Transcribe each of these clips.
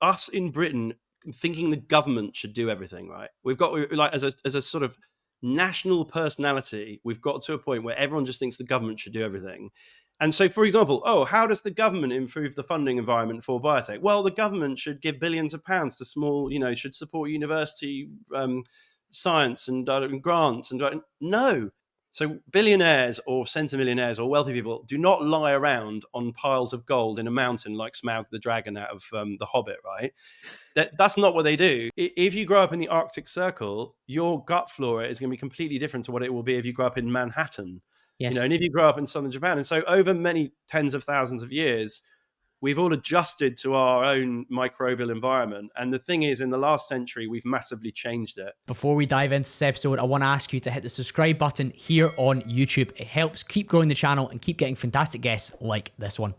us in Britain thinking the government should do everything, right? We've got like as a sort of national personality, we've got to a point where everyone just thinks the government should do everything. And so, for example, how does the government improve the funding environment for biotech? Well, the government should give billions of pounds to small, should support university science and grants. And no. So billionaires or centimillionaires or wealthy people do not lie around on piles of gold in a mountain like Smaug the dragon out of The Hobbit, right? That's not what they do. If you grow up in the Arctic Circle, your gut flora is going to be completely different to what it will be if you grow up in Manhattan. Yes. And if you grow up in southern Japan. And so over many tens of thousands of years, we've all adjusted to our own microbial environment. And the thing is, in the last century, we've massively changed it. Before we dive into this episode, I want to ask you to hit the subscribe button here on YouTube. It helps keep growing the channel and keep getting fantastic guests like this one.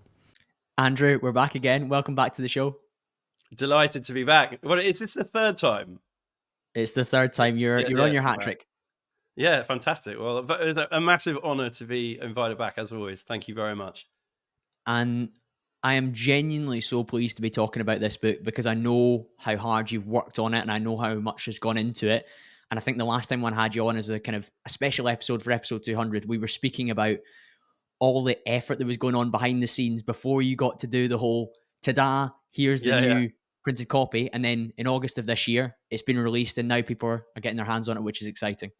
Andrew, we're back again. Welcome back to the show. Delighted to be back. Well, is this the third time? It's the third time. You're on your hat trick. Yeah, fantastic. Well, it's a massive honor to be invited back, as always. Thank you very much. And I am genuinely so pleased to be talking about this book because I know how hard you've worked on it and I know how much has gone into it. And I think the last time one had you on as a kind of a special episode for episode 200, we were speaking about all the effort that was going on behind the scenes before you got to do the whole, ta-da, here's the new printed copy. And then in August of this year, it's been released and now people are getting their hands on it, which is exciting.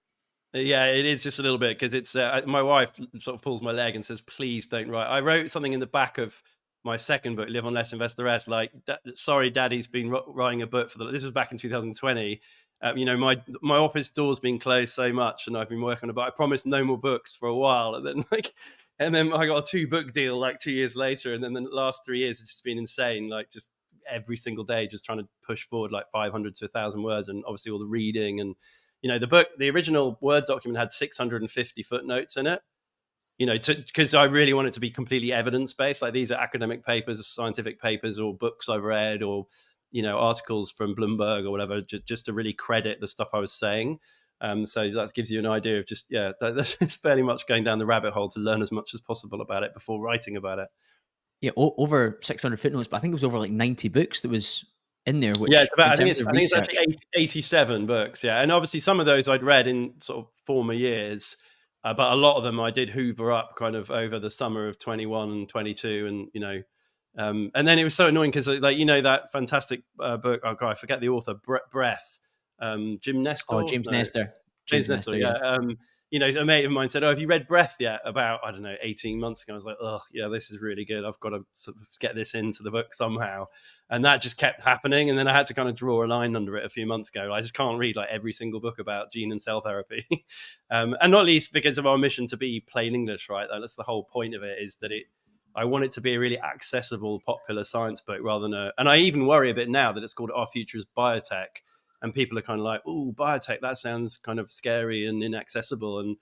Yeah, it is just a little bit because it's my wife sort of pulls my leg and says, please don't write. I wrote something in the back of my second book, Live on Less, Invest the Rest, like, sorry, Daddy's been writing a book this was back in 2020. My office door's been closed so much and I've been working on it, but I promised no more books for a while. And then I got a 2-book deal like 2 years later. And then the last 3 years, it's just been insane. Like just every single day, just trying to push forward like 500 to 1,000 words and obviously all the reading. And, the book, the original Word document had 650 footnotes in it, because I really want it to be completely evidence-based. Like these are academic papers, scientific papers, or books I've read, or, articles from Bloomberg or whatever, just to really credit the stuff I was saying. So that gives you an idea of just, it's fairly much going down the rabbit hole to learn as much as possible about it before writing about it. Yeah, over 600 footnotes, but I think it was over like 90 books that was in there. Which, I think it's actually 87 books. Yeah, and obviously some of those I'd read in sort of former years, but a lot of them I did hoover up kind of over the summer of 21 and 22, and and then it was so annoying because that fantastic book. Oh God, I forget the author. Breath. Jim Nestor. Oh, James Nestor. James Nestor. Yeah. A mate of mine said, "Oh, have you read Breath yet?" About 18 months ago. I was like, "Oh, yeah, this is really good. I've got to sort of get this into the book somehow." And that just kept happening. And then I had to kind of draw a line under it a few months ago. I just can't read like every single book about gene and cell therapy, and not least because of our mission to be plain English, right? That's the whole point of it. Is that I want it to be a really accessible, popular science book rather than and I even worry a bit now that it's called Our Future is Biotech. And people are kind of like, oh, biotech, that sounds kind of scary and inaccessible. And,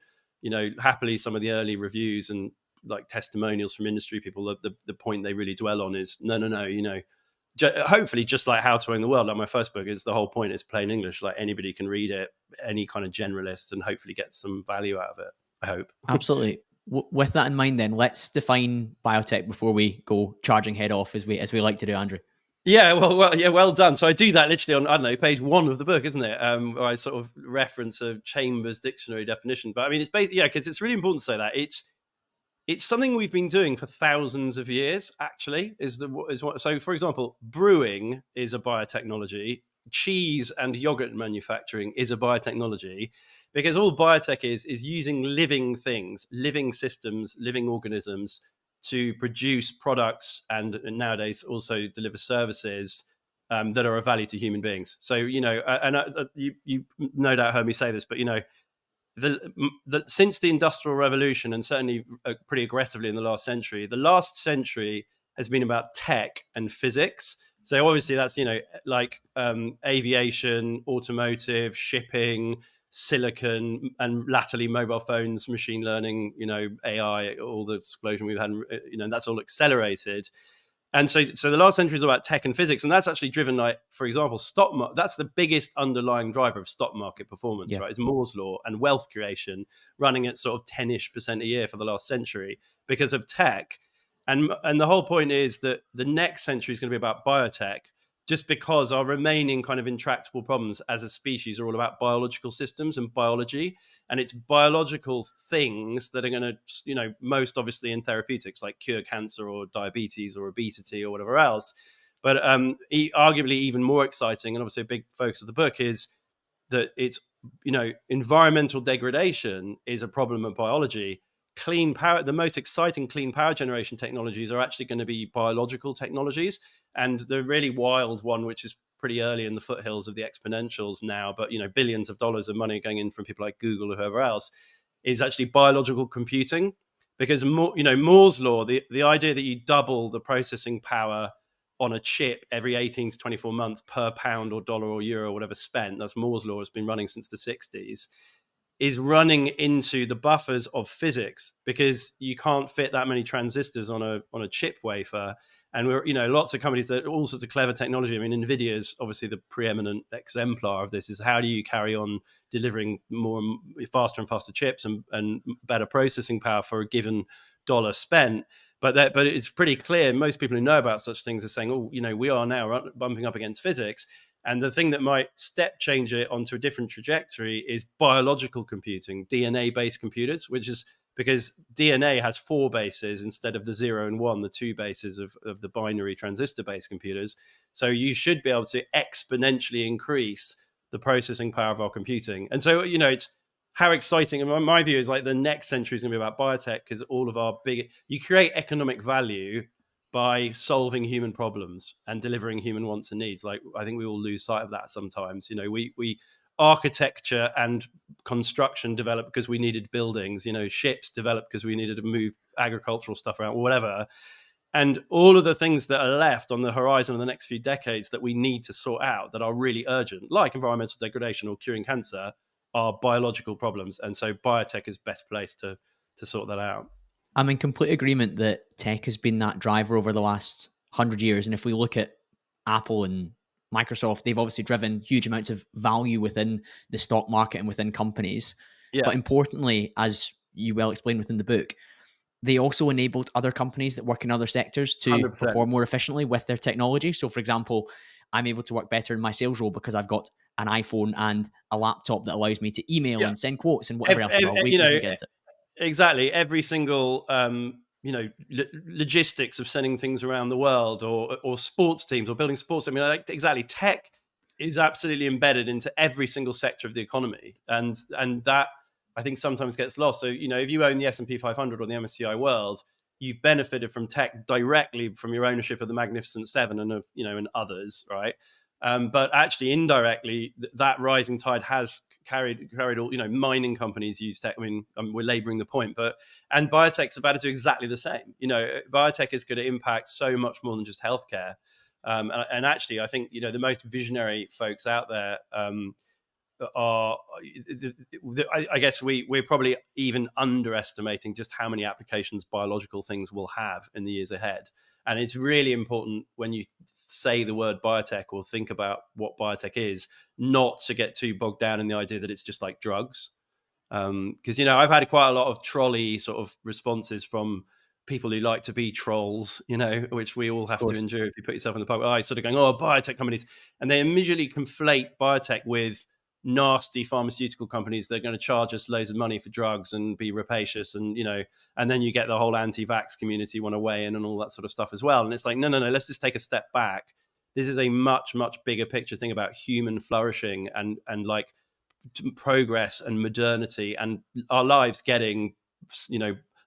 happily some of the early reviews and like testimonials from industry people, the point they really dwell on is, no, hopefully just like How to Own the World, like my first book, is the whole point is plain English. Like anybody can read it, any kind of generalist, and hopefully get some value out of it, I hope. Absolutely. With that in mind, then, let's define biotech before we go charging head off as we like to do, Andrew. Yeah, well done. So I do that literally on, page 1 of the book, isn't it? Where I sort of reference a Chambers dictionary definition. But I mean, it's basically, because it's really important to say that it's something we've been doing for thousands of years, actually, so for example, brewing is a biotechnology, cheese and yogurt manufacturing is a biotechnology, because all biotech is using living things, living systems, living organisms to produce products and nowadays also deliver services that are of value to human beings. So, you no doubt heard me say this, but, since the Industrial Revolution, and certainly pretty aggressively in the last century has been about tech and physics. So obviously that's, aviation, automotive, shipping, silicon, and latterly mobile phones, machine learning, AI, all the explosion we've had, that's all accelerated. And so the last century is about tech and physics, and that's actually driven, like, for example, stock market. That's the biggest underlying driver of stock market performance, right? It's Moore's law and wealth creation running at sort of 10-ish% a year for the last century because of tech. And the whole point is that the next century is going to be about biotech, just because our remaining kind of intractable problems as a species are all about biological systems and biology, and it's biological things that are going to, most obviously in therapeutics, like cure cancer or diabetes or obesity or whatever else. But arguably even more exciting, and obviously a big focus of the book, is that it's, environmental degradation is a problem of biology. Clean power, the most exciting clean power generation technologies are actually going to be biological technologies. And the really wild one, which is pretty early in the foothills of the exponentials now, but billions of dollars of money going in from people like Google or whoever else, is actually biological computing. Because Moore's law, the idea that you double the processing power on a chip every 18 to 24 months per pound or dollar or euro or whatever spent, that's Moore's law, has been running since the 60s, is running into the buffers of physics, because you can't fit that many transistors on a chip wafer. And we're, lots of companies that all sorts of clever technology. I mean, Nvidia is obviously the preeminent exemplar of this. Is how do you carry on delivering more faster and faster chips and better processing power for a given dollar spent? But it's pretty clear. Most people who know about such things are saying, oh, we are now bumping up against physics. And the thing that might step change it onto a different trajectory is biological computing, DNA-based computers, which is because DNA has 4 bases instead of the 0 and 1, the 2 bases of the binary transistor-based computers. So you should be able to exponentially increase the processing power of our computing. And so, it's how exciting. And my view is like the next century is going to be about biotech, because all of our you create economic value by solving human problems and delivering human wants and needs. Like, I think we all lose sight of that sometimes. We architecture and construction developed because we needed buildings. Ships developed because we needed to move agricultural stuff around, or whatever. And all of the things that are left on the horizon in the next few decades that we need to sort out, that are really urgent, like environmental degradation or curing cancer, are biological problems. And so biotech is best placed to sort that out. I'm in complete agreement that tech has been that driver over the last 100 years. And if we look at Apple and Microsoft, they've obviously driven huge amounts of value within the stock market and within companies. Yeah, But importantly, as you well explained within the book, they also enabled other companies that work in other sectors to 100%. perform more efficiently with their technology. So, for example, I'm able to work better in my sales role because I've got an iPhone and a laptop that allows me to email Yeah. and send quotes and whatever else as well. We can get into it. Exactly. Every single logistics of sending things around the world, or sports teams, or building sports. I mean, like, exactly. Tech is absolutely embedded into every single sector of the economy, and that, I think, sometimes gets lost. So, if you own the S&P 500 or the MSCI World, you've benefited from tech directly from your ownership of the Magnificent Seven and of and others, right? But actually, indirectly, that rising tide has carried all. Mining companies use tech. I mean, we're laboring the point, and biotech's about to do exactly the same. Biotech is going to impact so much more than just healthcare. And actually, I think the most visionary folks out there are. I guess we're probably even underestimating just how many applications biological things will have in the years ahead. And it's really important, when you say the word biotech or think about what biotech is, not to get too bogged down in the idea that it's just like drugs. Because I've had quite a lot of trolley sort of responses from people who like to be trolls, which we all Of have to course. endure if you put yourself in the public eye, sort of going, oh, biotech companies. And they immediately conflate biotech with nasty pharmaceutical companies that are going to charge us loads of money for drugs and be rapacious. And then you get the whole anti-vax community want to weigh in and all that sort of stuff as well. And it's like, no, let's just take a step back. This is a much, much bigger picture thing about human flourishing and like progress and modernity, and our lives getting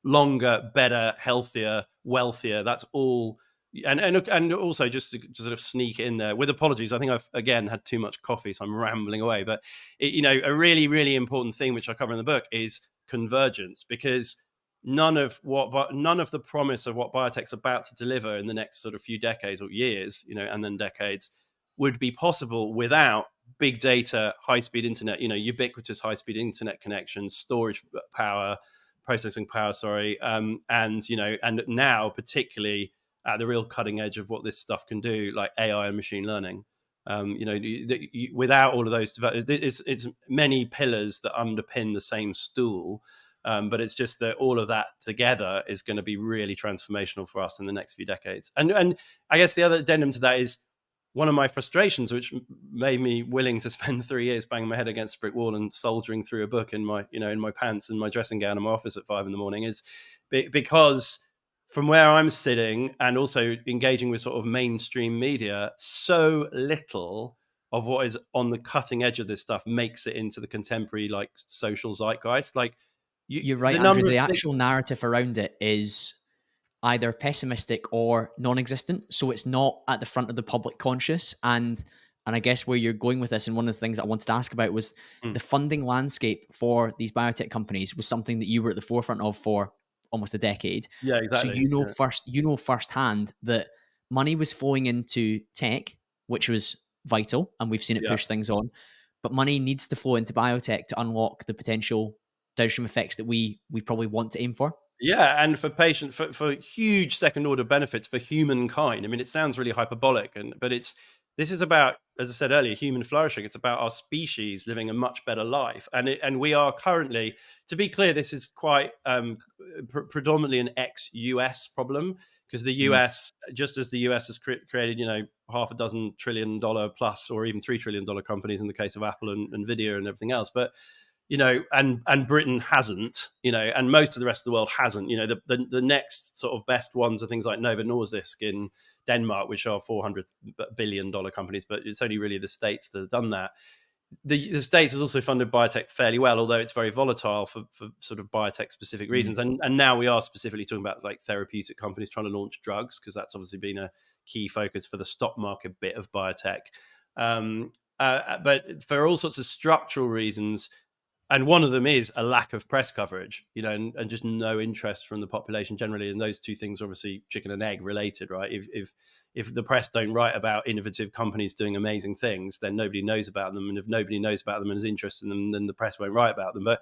longer, better, healthier, wealthier. That's all. And also, just to sort of sneak in there, with apologies, I think I've again had too much coffee, so I'm rambling away. But a really, really important thing which I cover in the book is convergence, because none of the promise of what biotech's about to deliver in the next sort of few decades or years, and then decades, would be possible without big data, high speed internet, ubiquitous high speed internet connections, storage power, processing power, sorry. And now particularly at the real cutting edge of what this stuff can do, like AI and machine learning. Without all of those, it's many pillars that underpin the same stool. But it's just that all of that together is going to be really transformational for us in the next few decades. And I guess the other addendum to that is, one of my frustrations, which made me willing to spend 3 years banging my head against a brick wall and soldiering through a book in my, in my pants and my dressing gown in my office at 5 in the morning, is because from where I'm sitting and also engaging with sort of mainstream media, so little of what is on the cutting edge of this stuff makes it into the contemporary like social zeitgeist. Like You're right, the Andrew. number of The actual narrative around it is either pessimistic or non-existent, so it's not at the front of the public conscious. And I guess where you're going with this, and one of the things I wanted to ask about was mm, the funding landscape for these biotech companies was something that you were at the forefront of for almost a decade. yeah, So exactly. Yeah, you know firsthand that money was flowing into tech, which was vital, and we've seen it yeah. push things on. But money needs to flow into biotech to unlock the potential downstream effects that we probably want to aim for. Yeah, and for patient for huge second order benefits for humankind. I mean, it sounds really hyperbolic, but this is about, as I said earlier, human flourishing. It's about our species living a much better life, and we are currently, to be clear, this is quite predominantly an ex-US problem, because the Mm. US, just as the US has created, half a dozen $1 trillion plus, or even $3 trillion companies in the case of Apple and Nvidia and everything else, but and Britain hasn't, and most of the rest of the world hasn't. The next sort of best ones are things like Novo Nordisk in Denmark, which are $400 billion companies, but it's only really the States that have done that. The States has also funded biotech fairly well, although it's very volatile for sort of biotech specific Mm. reasons. And now we are specifically talking about like therapeutic companies trying to launch drugs, because that's obviously been a key focus for the stock market bit of biotech. But for all sorts of structural reasons, and one of them is a lack of press coverage, and just no interest from the population generally. And those two things are obviously chicken and egg related, right? If the press don't write about innovative companies doing amazing things, then nobody knows about them, and if nobody knows about them and is interested in them, then the press won't write about them. But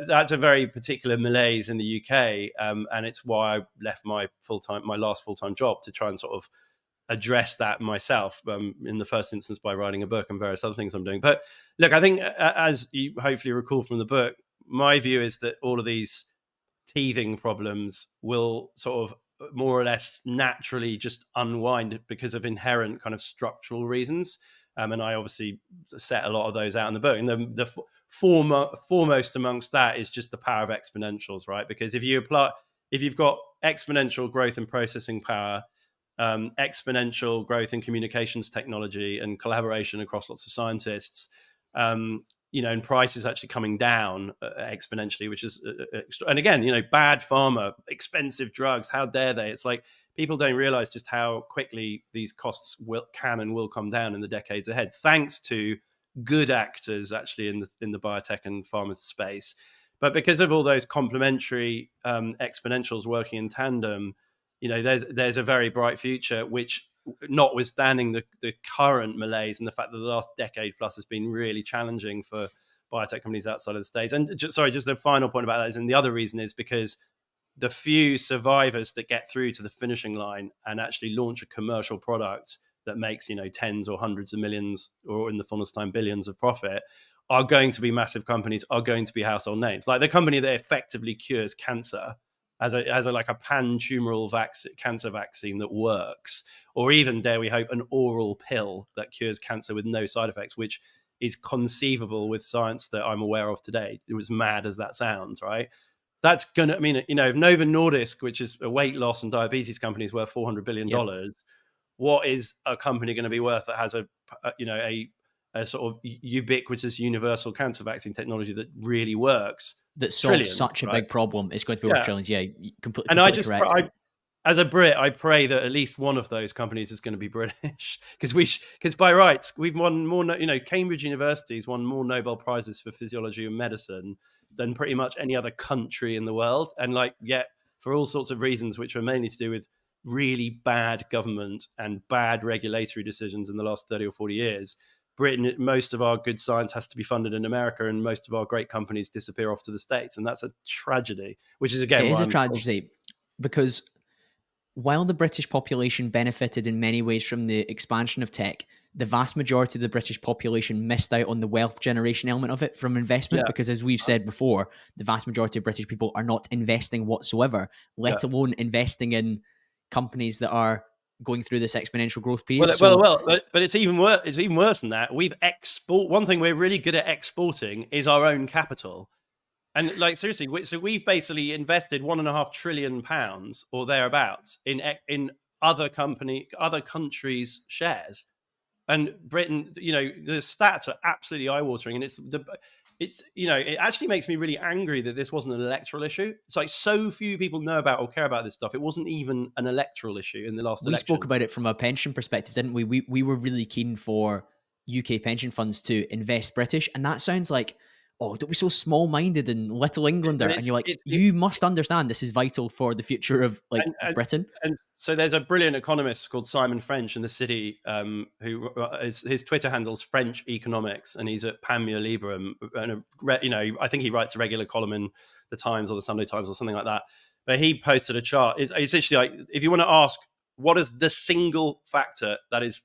that's a very particular malaise in the UK, and it's why I left my last full time job, to try and sort of address that myself, in the first instance by writing a book and various other things I'm doing. But look, I think, as you hopefully recall from the book, my view is that all of these teething problems will sort of more or less naturally just unwind because of inherent kind of structural reasons. And I obviously set a lot of those out in the book. And the foremost amongst that is just the power of exponentials, right? Because if you've got exponential growth and processing power, exponential growth in communications technology and collaboration across lots of scientists, and prices actually coming down exponentially, which is, and again, bad pharma, expensive drugs, how dare they? It's like people don't realize just how quickly these costs can and will come down in the decades ahead, thanks to good actors actually in the biotech and pharma space. But because of all those complementary exponentials working in tandem, there's a very bright future, which, notwithstanding the current malaise and the fact that the last decade plus has been really challenging for biotech companies outside of the States. And just the final point about that is, and the other reason is because the few survivors that get through to the finishing line and actually launch a commercial product that makes, tens or hundreds of millions, or in the fullest time billions of profit, are going to be massive companies, are going to be household names. Like the company that effectively cures cancer as a like a pan-tumoral cancer vaccine that works, or even, dare we hope, an oral pill that cures cancer with no side effects, which is conceivable with science that I'm aware of today. It was mad as that sounds, right? That's gonna, I mean, if Novo Nordisk, which is a weight loss and diabetes company, is worth Yep. $400 billion, what is a company going to be worth that has a sort of ubiquitous universal cancer vaccine technology that really works? That solves Trillions, such a right? big problem. It's going to be worth Yeah. trillions. Yeah, And I completely just, correct. as a Brit, I pray that at least one of those companies is going to be British, because by rights we've won more. Cambridge University's won more Nobel prizes for physiology and medicine than pretty much any other country in the world, and yet for all sorts of reasons, which are mainly to do with really bad government and bad regulatory decisions in the last 30 or 40 years. Britain, most of our good science has to be funded in America, and most of our great companies disappear off to the States, and that's a tragedy. Which is It again is why a I'm. tragedy because while the British population benefited in many ways from the expansion of tech, the vast majority of the British population missed out on the wealth generation element of it from investment Yeah, because, as we've said before, the vast majority of British people are not investing whatsoever, yeah. let alone investing in companies that are going through this exponential growth period. But it's even worse. It's even worse than that. One thing we're really good at exporting is our own capital. And like seriously, so we've basically invested £1.5 trillion or thereabouts in other countries' shares. And Britain, the stats are absolutely eye-watering, and it actually makes me really angry that this wasn't an electoral issue. It's like so few people know about or care about this stuff. It wasn't even an electoral issue in the last We spoke election. about it from a pension perspective, didn't we? We were really keen for UK pension funds to invest British, and that sounds like, oh, don't be so small-minded and little Englander. But And you're like, it's you must understand this is vital for the future of like and, and Britain. and so there's a brilliant economist called Simon French in the City, who his Twitter handle's French Economics, and he's at Panmure Liberum, and I think he writes a regular column in the Times or the Sunday Times or something like that. But he posted a chart. It's essentially like, if you want to ask what is the single factor that is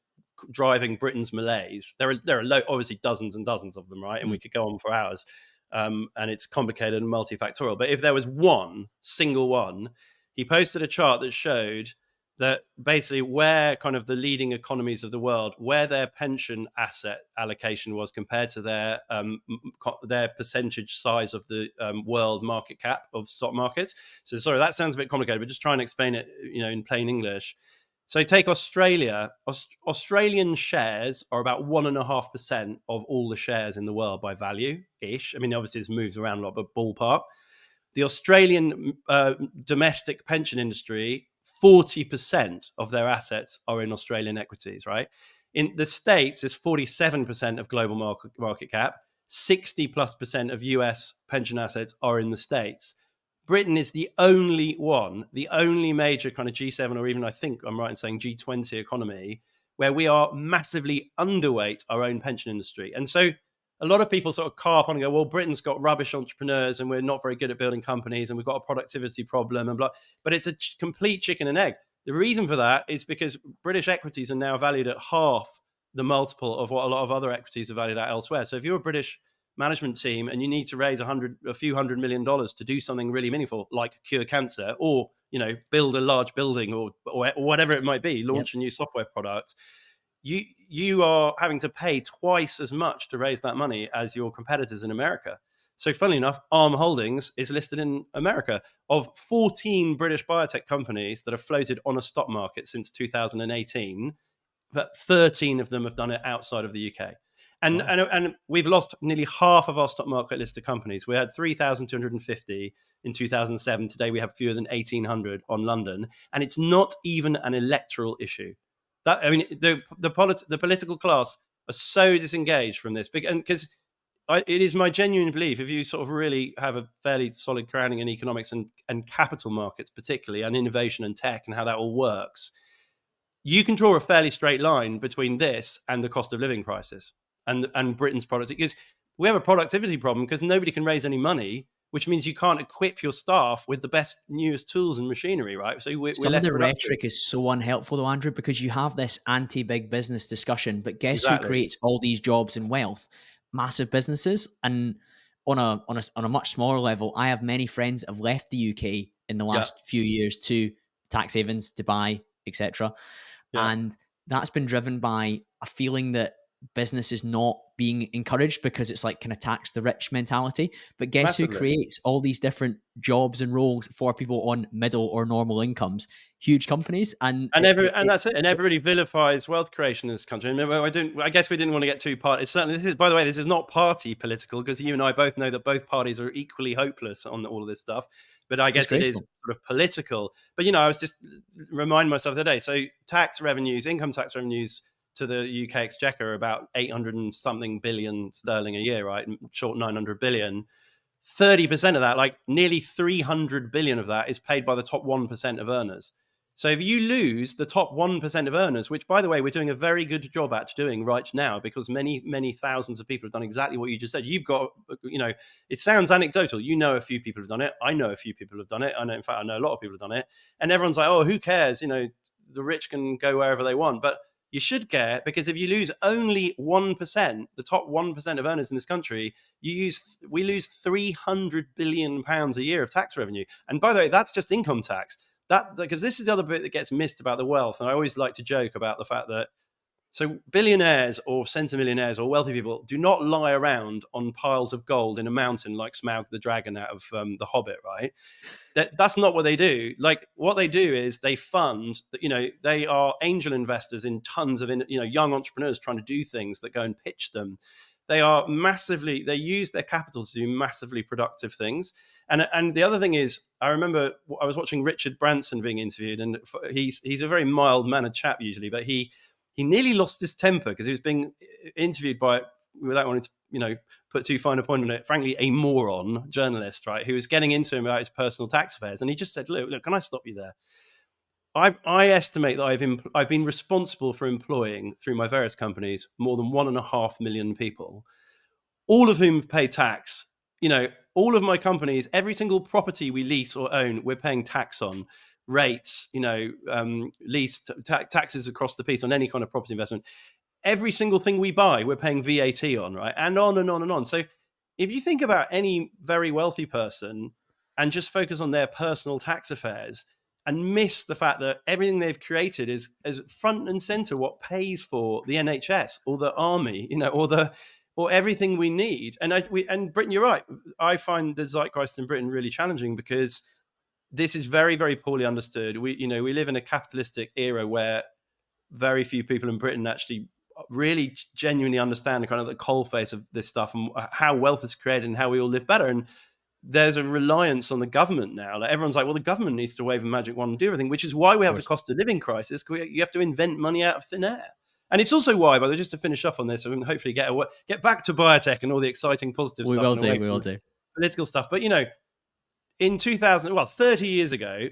driving Britain's malaise, there are obviously dozens and dozens of them, right? And we could go on for hours. And it's complicated and multifactorial. But if there was one single one, he posted a chart that showed that basically where kind of the leading economies of the world, where their pension asset allocation was compared to their percentage size of the world market cap of stock markets. So sorry, that sounds a bit complicated, but just try and explain it, in plain English. So take Australia. Australian shares are about 1.5% of all the shares in the world by value-ish. I mean, obviously this moves around a lot, but ballpark. The Australian domestic pension industry, 40% of their assets are in Australian equities, right? In the States, it's 47% of global market cap. 60+% of US pension assets are in the States. Britain is the only major kind of G7, or even I think I'm right in saying G20 economy, where we are massively underweight our own pension industry. And so a lot of people sort of carp on and go, well, Britain's got rubbish entrepreneurs and we're not very good at building companies and we've got a productivity problem and blah. But it's a complete chicken and egg. The reason for that is because British equities are now valued at half the multiple of what a lot of other equities are valued at elsewhere. So if you're a British management team and you need to raise a few $100 million to do something really meaningful, like cure cancer, or build a large building, or whatever it might be, launch a new software product, you are having to pay twice as much to raise that money as your competitors in America. So funnily enough, Arm Holdings is listed in America. Of 14 British biotech companies that have floated on a stock market since 2018, but 13 of them have done it outside of the UK. And, Wow. and we've lost nearly half of our stock market listed companies. We had 3,250 in 2007. Today we have fewer than 1,800 on London. And it's not even an electoral issue. The political class are so disengaged from this. Because it is my genuine belief, if you sort of really have a fairly solid grounding in economics and capital markets particularly, and innovation and tech and how that all works, you can draw a fairly straight line between this and the cost of living crisis and Britain's productivity. Because we have a productivity problem because nobody can raise any money, which means you can't equip your staff with the best, newest tools and machinery, right? So we're Some of less the productive. rhetoric is so unhelpful, though, Andrew, because you have this anti-big business discussion, but guess who Exactly. creates all these jobs and wealth? Massive businesses. And on a much smaller level, I have many friends that have left the UK in the Yeah. last few years to tax havens, Dubai, etc. Yeah. And that's been driven by a feeling that business is not being encouraged because it's like kind of tax the rich mentality. But guess who Massively. creates all these different jobs and roles for people on middle or normal incomes? Huge companies. And That's it. And everybody vilifies wealth creation in this country. And I guess we didn't want to get too party. Certainly, by the way, this is not party political, because you and I both know that both parties are equally hopeless on all of this stuff. But I guess it is disgraceful. sort of political. But I was just reminding myself the other day. So income tax revenues to the UK Exchequer are about 800 and something billion sterling a year, right? Short 900 billion. 30% of that, like nearly 300 billion of that, is paid by the top 1% of earners. So if you lose the top 1% of earners, which, by the way, we're doing a very good job at doing right now, because many, many thousands of people have done exactly what you just said. You've got, it sounds anecdotal. A few people have done it. I know a few people have done it. In fact, I know a lot of people have done it. And everyone's like, oh, who cares? The rich can go wherever they want. But you should care, because if you lose only 1%, the top 1% of earners in this country, we lose £300 billion a year of tax revenue. And by the way, that's just income tax. that, because this is the other bit that gets missed about the wealth. And I always like to joke about the fact that, so billionaires or centimillionaires or wealthy people do not lie around on piles of gold in a mountain like Smaug the dragon out of The Hobbit, right? That's not what they do. Like, what they do is they fund, they are angel investors in tons of, young entrepreneurs trying to do things that go and pitch them. They use their capital to do massively productive things. And the other thing is, I remember I was watching Richard Branson being interviewed, and he's a very mild mannered chap usually, but he nearly lost his temper because he was being interviewed by, without wanting to, put too fine a point on it, frankly, a moron journalist, right, who was getting into him about his personal tax affairs. And he just said, look, can I stop you there? I estimate that I've been responsible for employing, through my various companies, more than 1.5 million people, all of whom pay tax. All of my companies, every single property we lease or own, we're paying tax on. Rates, lease taxes across the piece on any kind of property investment. Every single thing we buy, we're paying VAT on, right? And on and on and on. So if you think about any very wealthy person and just focus on their personal tax affairs and miss the fact that everything they've created is front and center what pays for the NHS or the army, or everything we need. And Britain, you're right. I find the zeitgeist in Britain really challenging because this is very, very poorly understood. We live in a capitalistic era where very few people in Britain actually really genuinely understand the kind of the coalface of this stuff and how wealth is created and how we all live better. And there's a reliance on the government now. Like, everyone's like, well, the government needs to wave a magic wand and do everything, which is why we have the cost of living crisis. You have to invent money out of thin air. And it's also why, by the way, just to finish off on this, and hopefully get back to biotech and all the exciting positive We stuff. will do. Political stuff. But, in 30 years ago,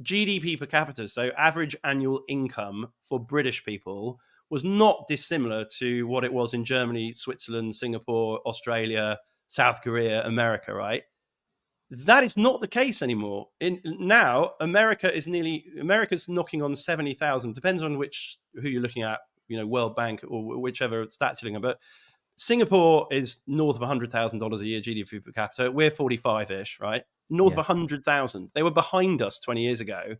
GDP per capita, so average annual income for British people, was not dissimilar to what it was in Germany, Switzerland, Singapore, Australia, South Korea, America, right? That is not the case anymore. Now, America's knocking on 70,000. Depends on who you're looking at, World Bank or whichever stats you're looking at. But Singapore is north of $100,000 a year GDP per capita. We're 45-ish, right? North of 100,000. They were behind us 20 years ago.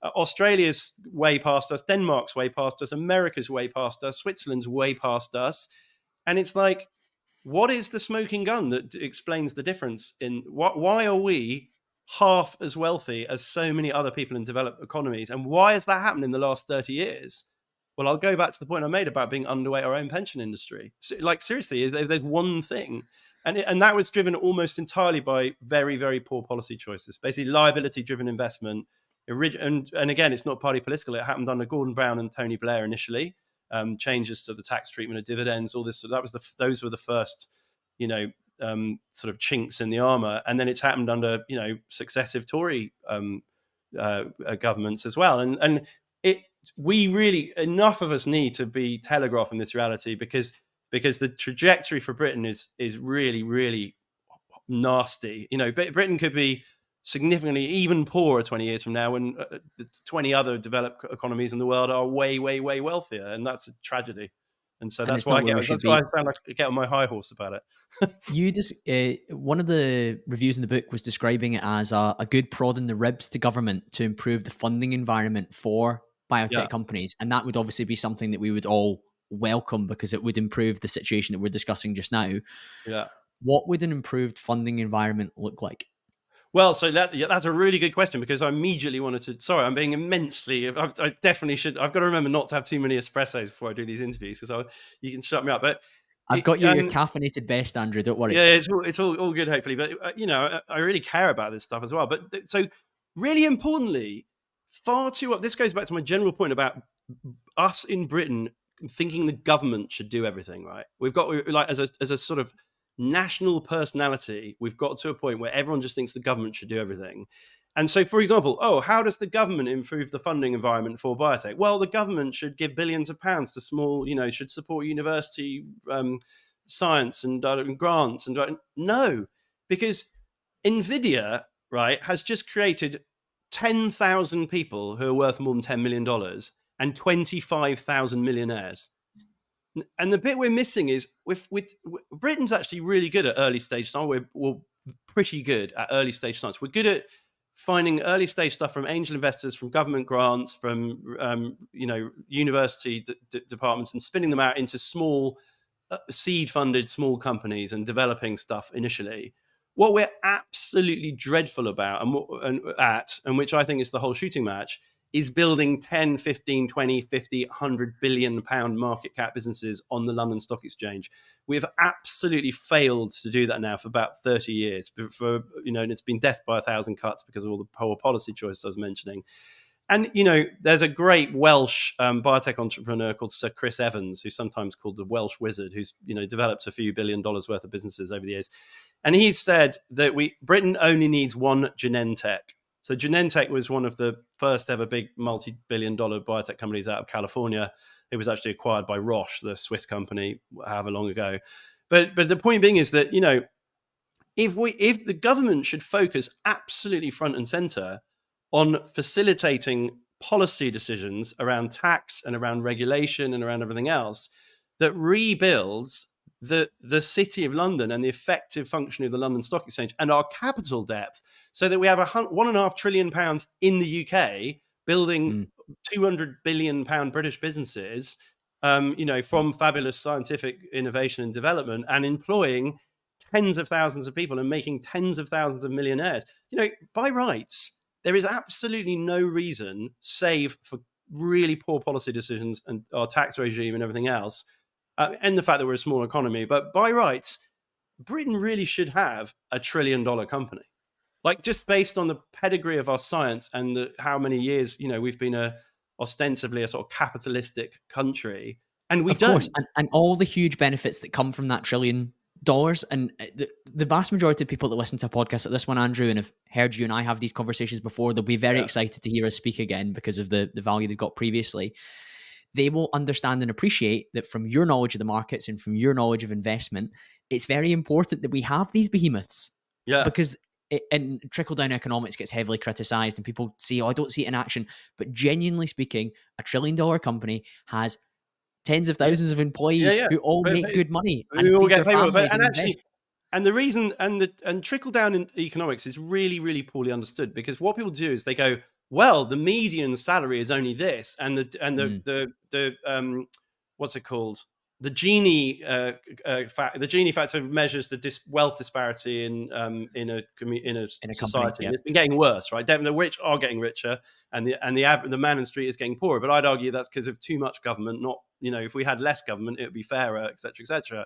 Australia's way past us. Denmark's way past us. America's way past us. Switzerland's way past us. And it's like, what is the smoking gun that explains the difference in why are we half as wealthy as so many other people in developed economies? And why has that happened in the last 30 years? Well, I'll go back to the point I made about being underweight our own pension industry. So, like, seriously, if there's one thing, and that was driven almost entirely by very, very poor policy choices, basically liability-driven investment. And again, it's not party political. It happened under Gordon Brown and Tony Blair initially. Changes to the tax treatment of dividends, all this. So those were the first, sort of chinks in the armor, and then it's happened under successive Tory governments as well. And we really, enough of us need to be telegraphing this reality because the trajectory for Britain is really, really nasty. Britain could be significantly even poorer 20 years from now when the 20 other developed economies in the world are way, way, way wealthier, and that's a tragedy. And so that's why I sound like I get on my high horse about it. You just one of the reviews in the book was describing it as a good prod in the ribs to government to improve the funding environment for biotech companies, and that would obviously be something that we would all welcome because it would improve the situation that we're discussing just now. Yeah. What would an improved funding environment look like? Well, so that's a really good question because I immediately wanted to. Sorry, I'm being immensely. I definitely should. I've got to remember not to have too many espressos before I do these interviews because you can shut me up. But I've got you your caffeinated best, Andrew. Don't worry. Yeah, it's all good, hopefully. But I really care about this stuff as well. But so, really importantly, this goes back to my general point about us in Britain thinking the government should do everything. Right? We've got, like, as a sort of national personality, we've got to a point where everyone just thinks the government should do everything. And so, for example, how does the government improve the funding environment for biotech? Well, the government should give billions of pounds to small, should support university science and grants. And no, because NVIDIA, right, has just created 10,000 people who are worth more than $10 million and 25,000 millionaires. And the bit we're missing is Britain's actually really good at early stage science. We're pretty good at early stage science. We're good at finding early stage stuff from angel investors, from government grants, from university departments, and spinning them out into small seed funded small companies and developing stuff initially. What we're absolutely dreadful about, and which I think is the whole shooting match, is building 10, 15, 20, 50, 100 billion pound market cap businesses on the London Stock Exchange. We've absolutely failed to do that now for about 30 years. And it's been death by a thousand cuts because of all the poor policy choices I was mentioning. And, there's a great Welsh biotech entrepreneur called Sir Chris Evans, who's sometimes called the Welsh Wizard, who's, developed a few $1 billion worth of businesses over the years. And he said that Britain only needs one Genentech. So Genentech was one of the first ever big multi-billion-dollar biotech companies out of California. It was actually acquired by Roche, the Swiss company, however long ago. But the point being is that, if the government should focus absolutely front and center on facilitating policy decisions around tax and around regulation and around everything else that rebuilds the city of London and the effective functioning of the London Stock Exchange and our capital depth, so that we have £1.5 trillion in the UK building Mm, £200 billion British businesses, mm. from fabulous scientific innovation and development, and employing tens of thousands of people and making tens of thousands of millionaires. By rights, there is absolutely no reason, save for really poor policy decisions and our tax regime and everything else, and the fact that we're a small economy. But by rights, Britain really should have $1 trillion company. Like, just based on the pedigree of our science and how many years we've been ostensibly a sort of capitalistic country, and we Of course, don't. and all the huge benefits that come from that $1 trillion, and the vast majority of people that listen to a podcast like this one, Andrew, and have heard you and I have these conversations before, they'll be very Yeah, excited to hear us speak again because of the value they've got previously. They will understand and appreciate that from your knowledge of the markets and from your knowledge of investment, it's very important that we have these behemoths, yeah, because and trickle down economics gets heavily criticized, and people say, "Oh, I don't see it in action." But genuinely speaking, $1 trillion company has tens of yeah, thousands of yeah, employees yeah. who all But make good money and we all feed get their paid, but families and and invest. actually, and the reason and trickle down in economics is really, really poorly understood, because what people do is they go, well, the median salary is only this, and Mm, the what's it called? The Gini factor measures the wealth disparity in a in a company, society, and yep. it's been getting worse, right? The rich are getting richer, and the man in the street is getting poorer. But I'd argue that's because of too much government. Not, if we had less government, it would be fairer, etc., etc.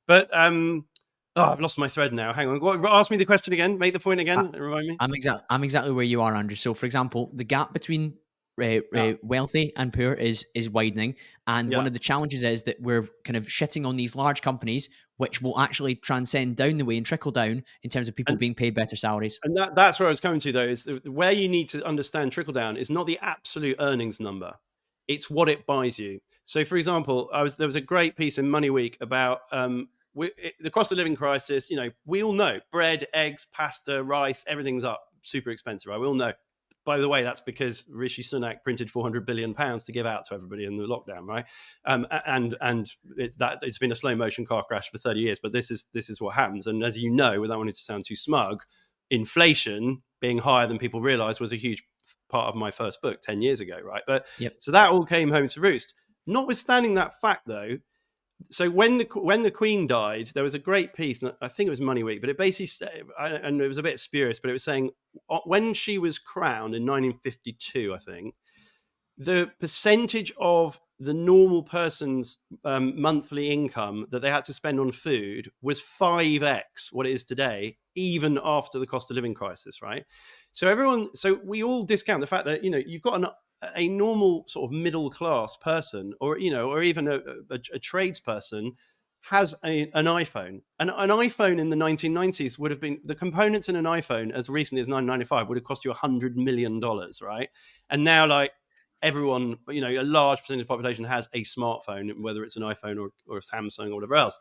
But I've lost my thread now. Hang on. Ask me the question again. Make the point I, again. Remind me. I'm exactly where you are, Andrew. So, for example, the gap between Yeah, wealthy and poor is widening, and one yeah. of the challenges is that we're kind of shitting on these large companies, which will actually transcend down the way and trickle down in terms of people And being paid better salaries. that's where I was coming to, though, is where you need to understand trickle down is not the absolute earnings number, it's what it buys you. So, for example, there was a great piece in Money Week about the cost of living crisis. We all know bread, eggs, pasta, rice, everything's up, super expensive, right? We all know. By the way, that's because Rishi Sunak printed 400 billion pounds to give out to everybody in the lockdown, right? And it's been a slow motion car crash for 30 years, but this is what happens. And as you know, without wanting to sound too smug, inflation being higher than people realize was a huge part of my first book 10 years ago, right? But Yep. so that all came home to roost. Notwithstanding that fact, though, so when the Queen died, there was a great piece, and I think it was Money Week, but it basically said, and it was a bit spurious, but it was saying when she was crowned in 1952, I think, the percentage of the normal person's monthly income that they had to spend on food was 5x what it is today, even after the cost of living crisis, right? So we all discount the fact that you've got a normal sort of middle class person, or or even a tradesperson has an iPhone. An iPhone in the 1990s would have been, the components in an iPhone as recently as 1995 would have cost you $100 million, right? And now, like, everyone, a large percentage of the population has a smartphone, whether it's an iPhone or a Samsung or whatever else.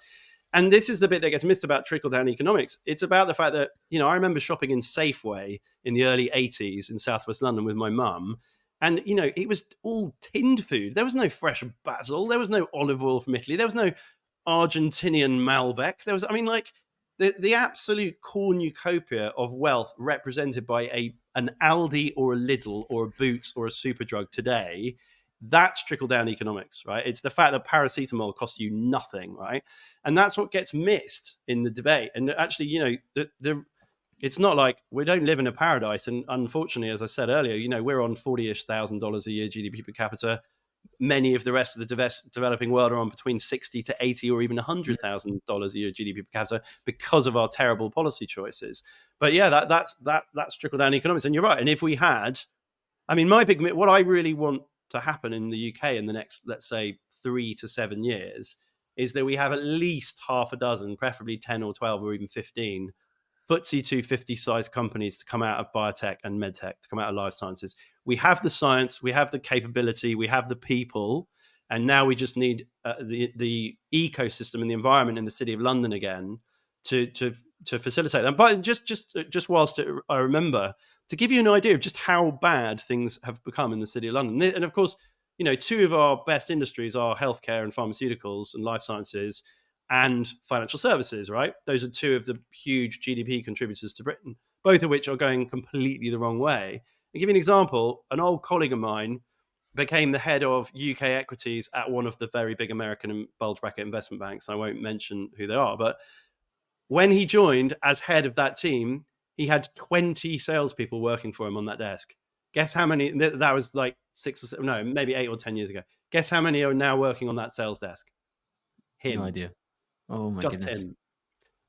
And this is the bit that gets missed about trickle down economics. It's about the fact that, I remember shopping in Safeway in the early 80s in Southwest London with my mum. And, it was all tinned food. There was no fresh basil. There was no olive oil from Italy. There was no Argentinian Malbec. There was, I mean, like, the absolute cornucopia of wealth represented by an Aldi or a Lidl or a Boots or a Superdrug today, that's trickle down economics, right? It's the fact that paracetamol costs you nothing, right? And that's what gets missed in the debate. And actually, it's not like we don't live in a paradise. And unfortunately, as I said earlier, we're on $40,000 a year GDP per capita. Many of the rest of the developing world are on between 60 to 80 or even $100,000 a year GDP per capita because of our terrible policy choices. But yeah, that's trickle down economics. And you're right. And if we had, I mean, what I really want to happen in the UK in the next, let's say, 3 to 7 years is that we have at least half a dozen, preferably 10 or 12 or even 15 FTSE 250 size companies to come out of biotech and medtech, to come out of life sciences. We have the science, we have the capability, we have the people, and now we just need the ecosystem and the environment in the City of London again to facilitate that. But just whilst I remember, to give you an idea of just how bad things have become in the City of London, and of course, two of our best industries are healthcare and pharmaceuticals and life sciences and financial services, right? Those are two of the huge GDP contributors to Britain, both of which are going completely the wrong way. I'll give you an example. An old colleague of mine became the head of UK equities at one of the very big American bulge bracket investment banks. I won't mention who they are, but when he joined as head of that team, he had 20 salespeople working for him on that desk. Guess how many? That was like 6 or 7, no, maybe 8 or 10 years ago. Guess how many are now working on that sales desk? No Him. idea. Oh my Just goodness. him.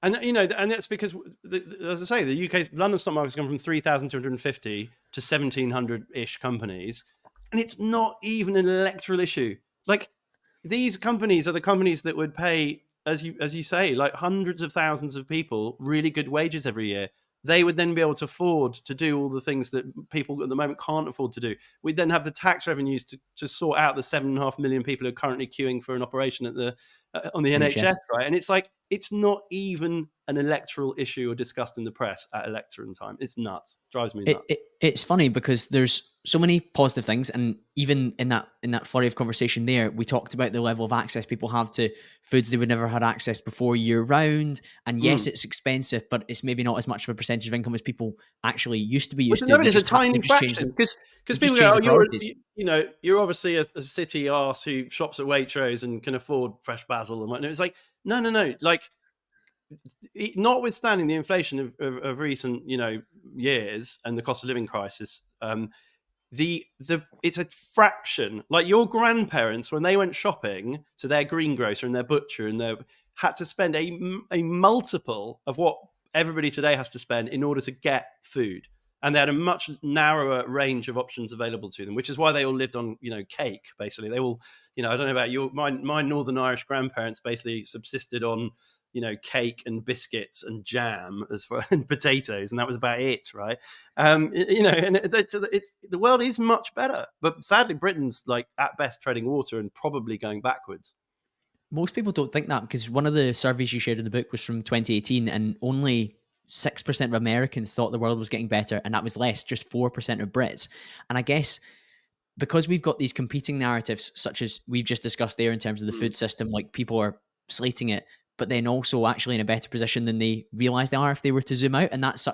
And and that's because, as I say, the UK London stock market has gone from 3,250 to 1,700 ish companies, and it's not even an electoral issue. Like, these companies are the companies that would pay, as you say, like hundreds of thousands of people really good wages every year. They would then be able to afford to do all the things that people at the moment can't afford to do. We'd then have the tax revenues to sort out the 7.5 million people who are currently queuing for an operation at the on the NHS, NHS. right? And it's like, it's not even an electoral issue or discussed in the press at election time. It's nuts. Drives me nuts. It's funny because there's so many positive things, and even in that flurry of conversation there, we talked about the level of access people have to foods they would never had access before year round. And yes, Mm. it's expensive, but it's maybe not as much of a percentage of income as people actually used to be Which used is to. no, it's a tiny fraction, because They've just people go, changed oh, the priorities. you're obviously a city arse who shops at Waitrose and can afford fresh basil and whatnot. It's like, no, like, notwithstanding the inflation of recent years and the cost of living crisis, the it's a fraction. Like, your grandparents, when they went shopping to their greengrocer and their butcher, and they had to spend a multiple of what everybody today has to spend in order to get food, and they had a much narrower range of options available to them, which is why they all lived on cake. Basically, they all, I don't know about my Northern Irish grandparents basically subsisted on cake and biscuits and jam and potatoes, and that was about it, right? And the world is much better, but sadly, Britain's like at best treading water and probably going backwards. Most people don't think that, because one of the surveys you shared in the book was from 2018, and only 6% of Americans thought the world was getting better, and that was less, just 4% of Brits. And I guess because we've got these competing narratives, such as we've just discussed there in terms of the Mm. food system, like people are slating it, but then also actually in a better position than they realize they are if they were to zoom out. And that's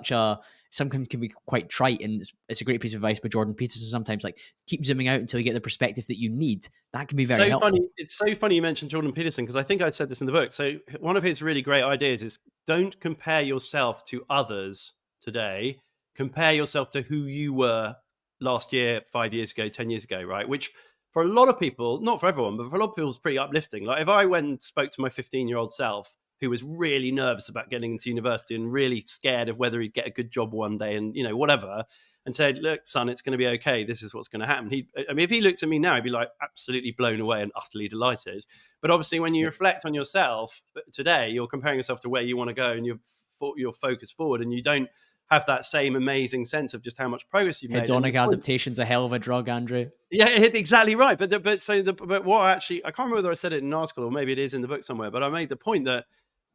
sometimes can be quite trite. And it's a great piece of advice by Jordan Peterson sometimes, like, keep zooming out until you get the perspective that you need. That can be very So helpful. funny. It's so funny you mentioned Jordan Peterson, because I think I said this in the book. So one of his really great ideas is, don't compare yourself to others today. Compare yourself to who you were last year, 5 years ago, 10 years ago, right? Which for a lot of people, not for everyone, but for a lot of people, is pretty uplifting. Like, if I went and spoke to my 15-year-old self, who was really nervous about getting into university and really scared of whether he'd get a good job one day and whatever, and said, look, son, it's going to be okay. This is what's going to happen. If he looked at me now, he'd be like absolutely blown away and utterly delighted. But obviously, when you Yep. reflect on yourself today, you're comparing yourself to where you want to go, and you're focused forward, and you don't have that same amazing sense of just how much progress you've made. And Hedonic the point, adaptation's a hell of a drug, Andrew. yeah, exactly right. But what actually, I can't remember whether I said it in an article or maybe it is in the book somewhere, but I made the point that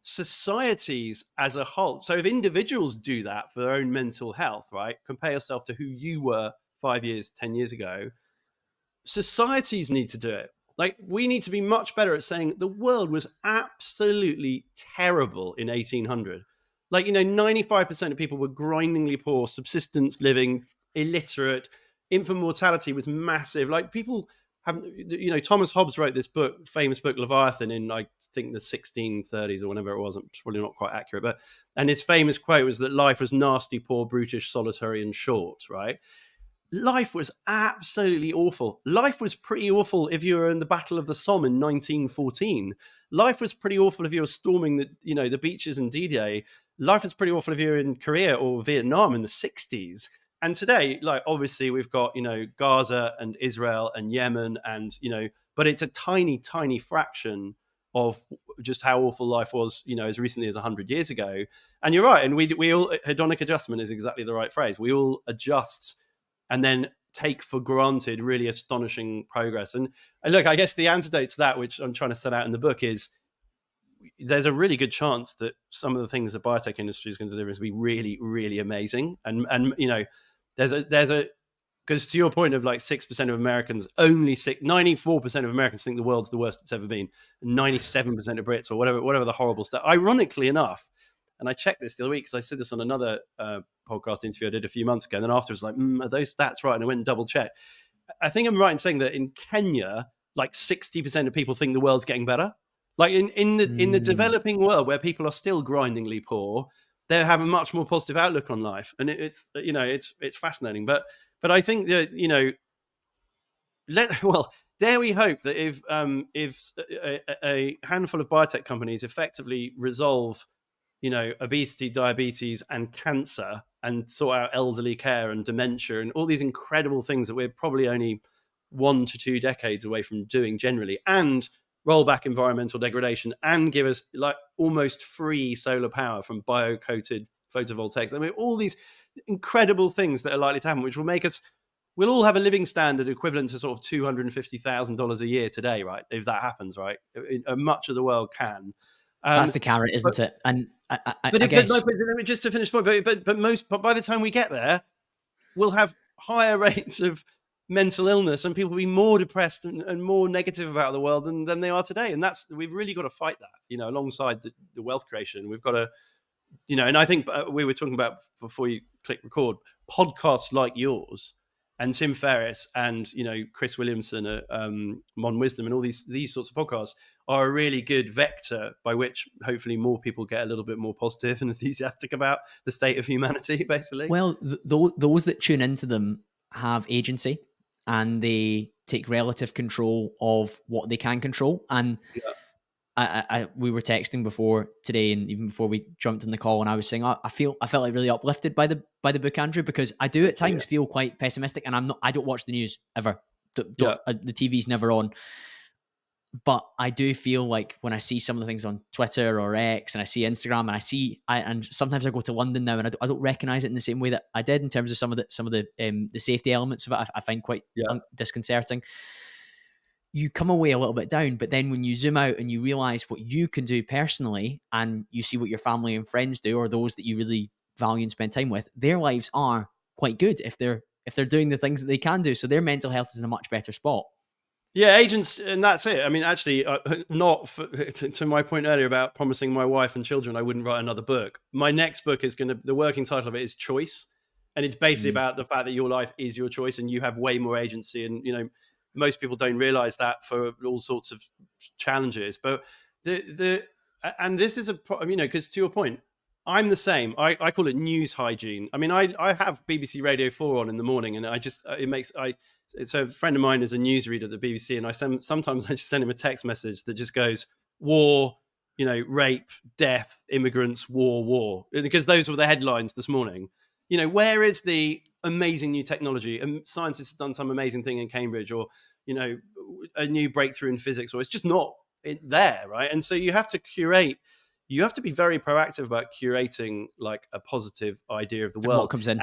societies as a whole, so if individuals do that for their own mental health, right, compare yourself to who you were 5 years, 10 years ago, societies need to do it. Like, we need to be much better at saying the world was absolutely terrible in 1800. Like, 95% of people were grindingly poor, subsistence living, illiterate. Infant mortality was massive. Like, people have, Thomas Hobbes wrote this book, famous book, Leviathan, in, I think, the 1630s or whenever it was. It's probably not quite accurate, and his famous quote was that life was nasty, poor, brutish, solitary, and short, right? Life was absolutely awful. Life was pretty awful if you were in the Battle of the Somme in 1914. Life was pretty awful if you were storming the beaches in D-Day. Life was pretty awful if you were in Korea or Vietnam in the 60s. And today, like, obviously we've got, Gaza and Israel and Yemen, and, but it's a tiny, tiny fraction of just how awful life was, as recently as 100 years ago. And you're right. And we all, hedonic adjustment is exactly the right phrase. We all adjust and then take for granted really astonishing progress. And look, I guess the antidote to that, which I'm trying to set out in the book, is there's a really good chance that some of the things the biotech industry is going to deliver is going to be really, really amazing. And there's a because to your point of like 6% of Americans, only 94% of Americans think the world's the worst it's ever been, and 97% of Brits, or whatever the horrible stuff. Ironically enough, and I checked this the other week because I said this on another podcast interview I did a few months ago, and then afterwards, like, are those stats right? And I went and double checked. I think I'm right in saying that in Kenya, like 60% of people think the world's getting better. Like in the developing world, where people are still grindingly poor, they have a much more positive outlook on life, and it's fascinating. But I think that dare we hope that if a handful of biotech companies effectively resolve obesity, diabetes, and cancer, and sort out elderly care and dementia and all these incredible things that we're probably only 1 to 2 decades away from doing generally, and roll back environmental degradation and give us like almost free solar power from bio-coated photovoltaics. I mean, all these incredible things that are likely to happen, which will make us, we'll all have a living standard equivalent to sort of $250,000 a year today, right? If that happens, right? Much of the world can. That's the carrot, isn't but, it? And but, I guess, just to finish the point, but by the time we get there, we'll have higher rates of mental illness, and people will be more depressed and more negative about the world than they are today. And we've really got to fight that, alongside the wealth creation. We've got to, and I think we were talking about before you click record, podcasts like yours and Tim Ferriss and Chris Williamson at Modern Wisdom, and all these sorts of podcasts are a really good vector by which hopefully more people get a little bit more positive and enthusiastic about the state of humanity, basically. Well, those that tune into them have agency, and they take relative control of what they can control. And we were texting before today, and even before we jumped in the call, and I was saying I felt like really uplifted by the book, Andrew, because I do at times feel quite pessimistic, and I don't watch the news ever. The TV's never on. But I do feel like when I see some of the things on Twitter or X, and I see Instagram, and and sometimes I go to London now, and I don't recognize it in the same way that I did in terms of some of the safety elements of it. I find quite disconcerting. You come away a little bit down, but then when you zoom out and you realize what you can do personally, and you see what your family and friends do, or those that you really value and spend time with, their lives are quite good if they're doing the things that they can do. So their mental health is in a much better spot. Yeah, agents, and that's it. I mean, actually, to my point earlier about promising my wife and children I wouldn't write another book. My next book is the working title of it is Choice, and it's basically about the fact that your life is your choice, and you have way more agency. And most people don't realize that for all sorts of challenges. But and this is because to your point, I'm the same. I call it news hygiene. I mean, I have BBC Radio 4 on in the morning, and so a friend of mine is a newsreader at the BBC, and sometimes I just send him a text message that just goes, war, rape, death, immigrants, war, because those were the headlines this morning. Where is the amazing new technology? And scientists have done some amazing thing in Cambridge, or, a new breakthrough in physics, or it's just not there, right? And so you have to curate. You have to be very proactive about curating like a positive idea of the world. What comes in.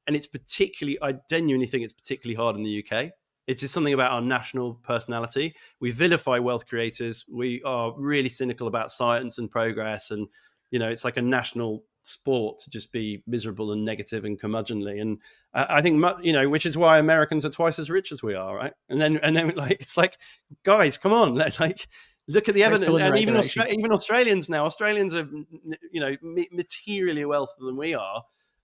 And it's particularly, I genuinely think it's particularly hard in the UK. It's just something about our national personality. We vilify wealth creators. We are really cynical about science and progress. And, it's like a national sport to just be miserable and negative and curmudgeonly. And I think, which is why Americans are twice as rich as we are, right? And then like it's like, guys, come on, let's like look at the Let's pull evidence. in the And right direction. even Australians now, Australians are materially wealthier than we are.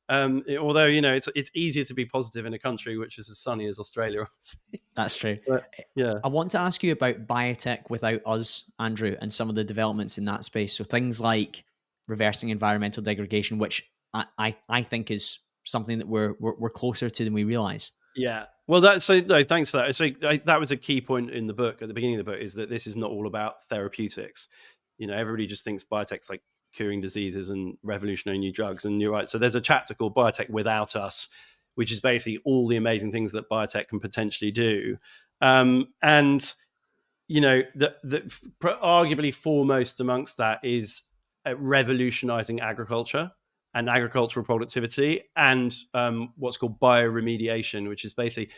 Although it's easier to be positive in a country which is as sunny as Australia, obviously. That's true. But yeah. I want to ask you about biotech without us, Andrew, and some of the developments in that space. So things like reversing environmental degradation, which I think is something that we're closer to than we realize. Yeah. Well, no, thanks for that. So that was a key point in the book at the beginning of the book, is that this is not all about therapeutics. Everybody just thinks biotech's like curing diseases and revolutionary new drugs. And you're right. So there's a chapter called Biotech Without Us, which is basically all the amazing things that biotech can potentially do. And arguably foremost amongst that is revolutionizing agriculture and agricultural productivity, and what's called bioremediation, which is basically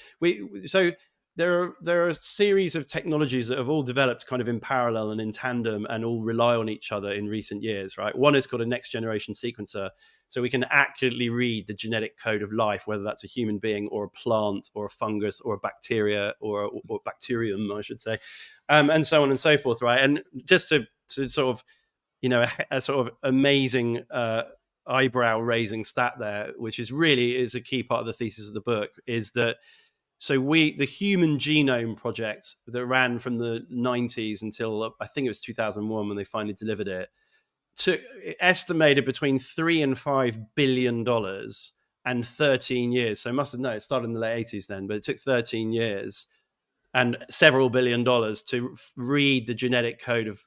so there are a series of technologies that have all developed kind of in parallel and in tandem and all rely on each other in recent years, right? One is called a next generation sequencer. So we can accurately read the genetic code of life, whether that's a human being or a plant or a fungus or a bacteria or bacterium, I should say, and so on and so forth, right? And just to sort of, a sort of amazing eyebrow raising stat there, which is a key part of the thesis of the book, is that the Human Genome Project that ran from the 90s until I think it was 2001 when they finally delivered it, estimated between $3 and $5 billion and 13 years. So it started in the late 80s then, but it took 13 years and several $1 billion to read the genetic code of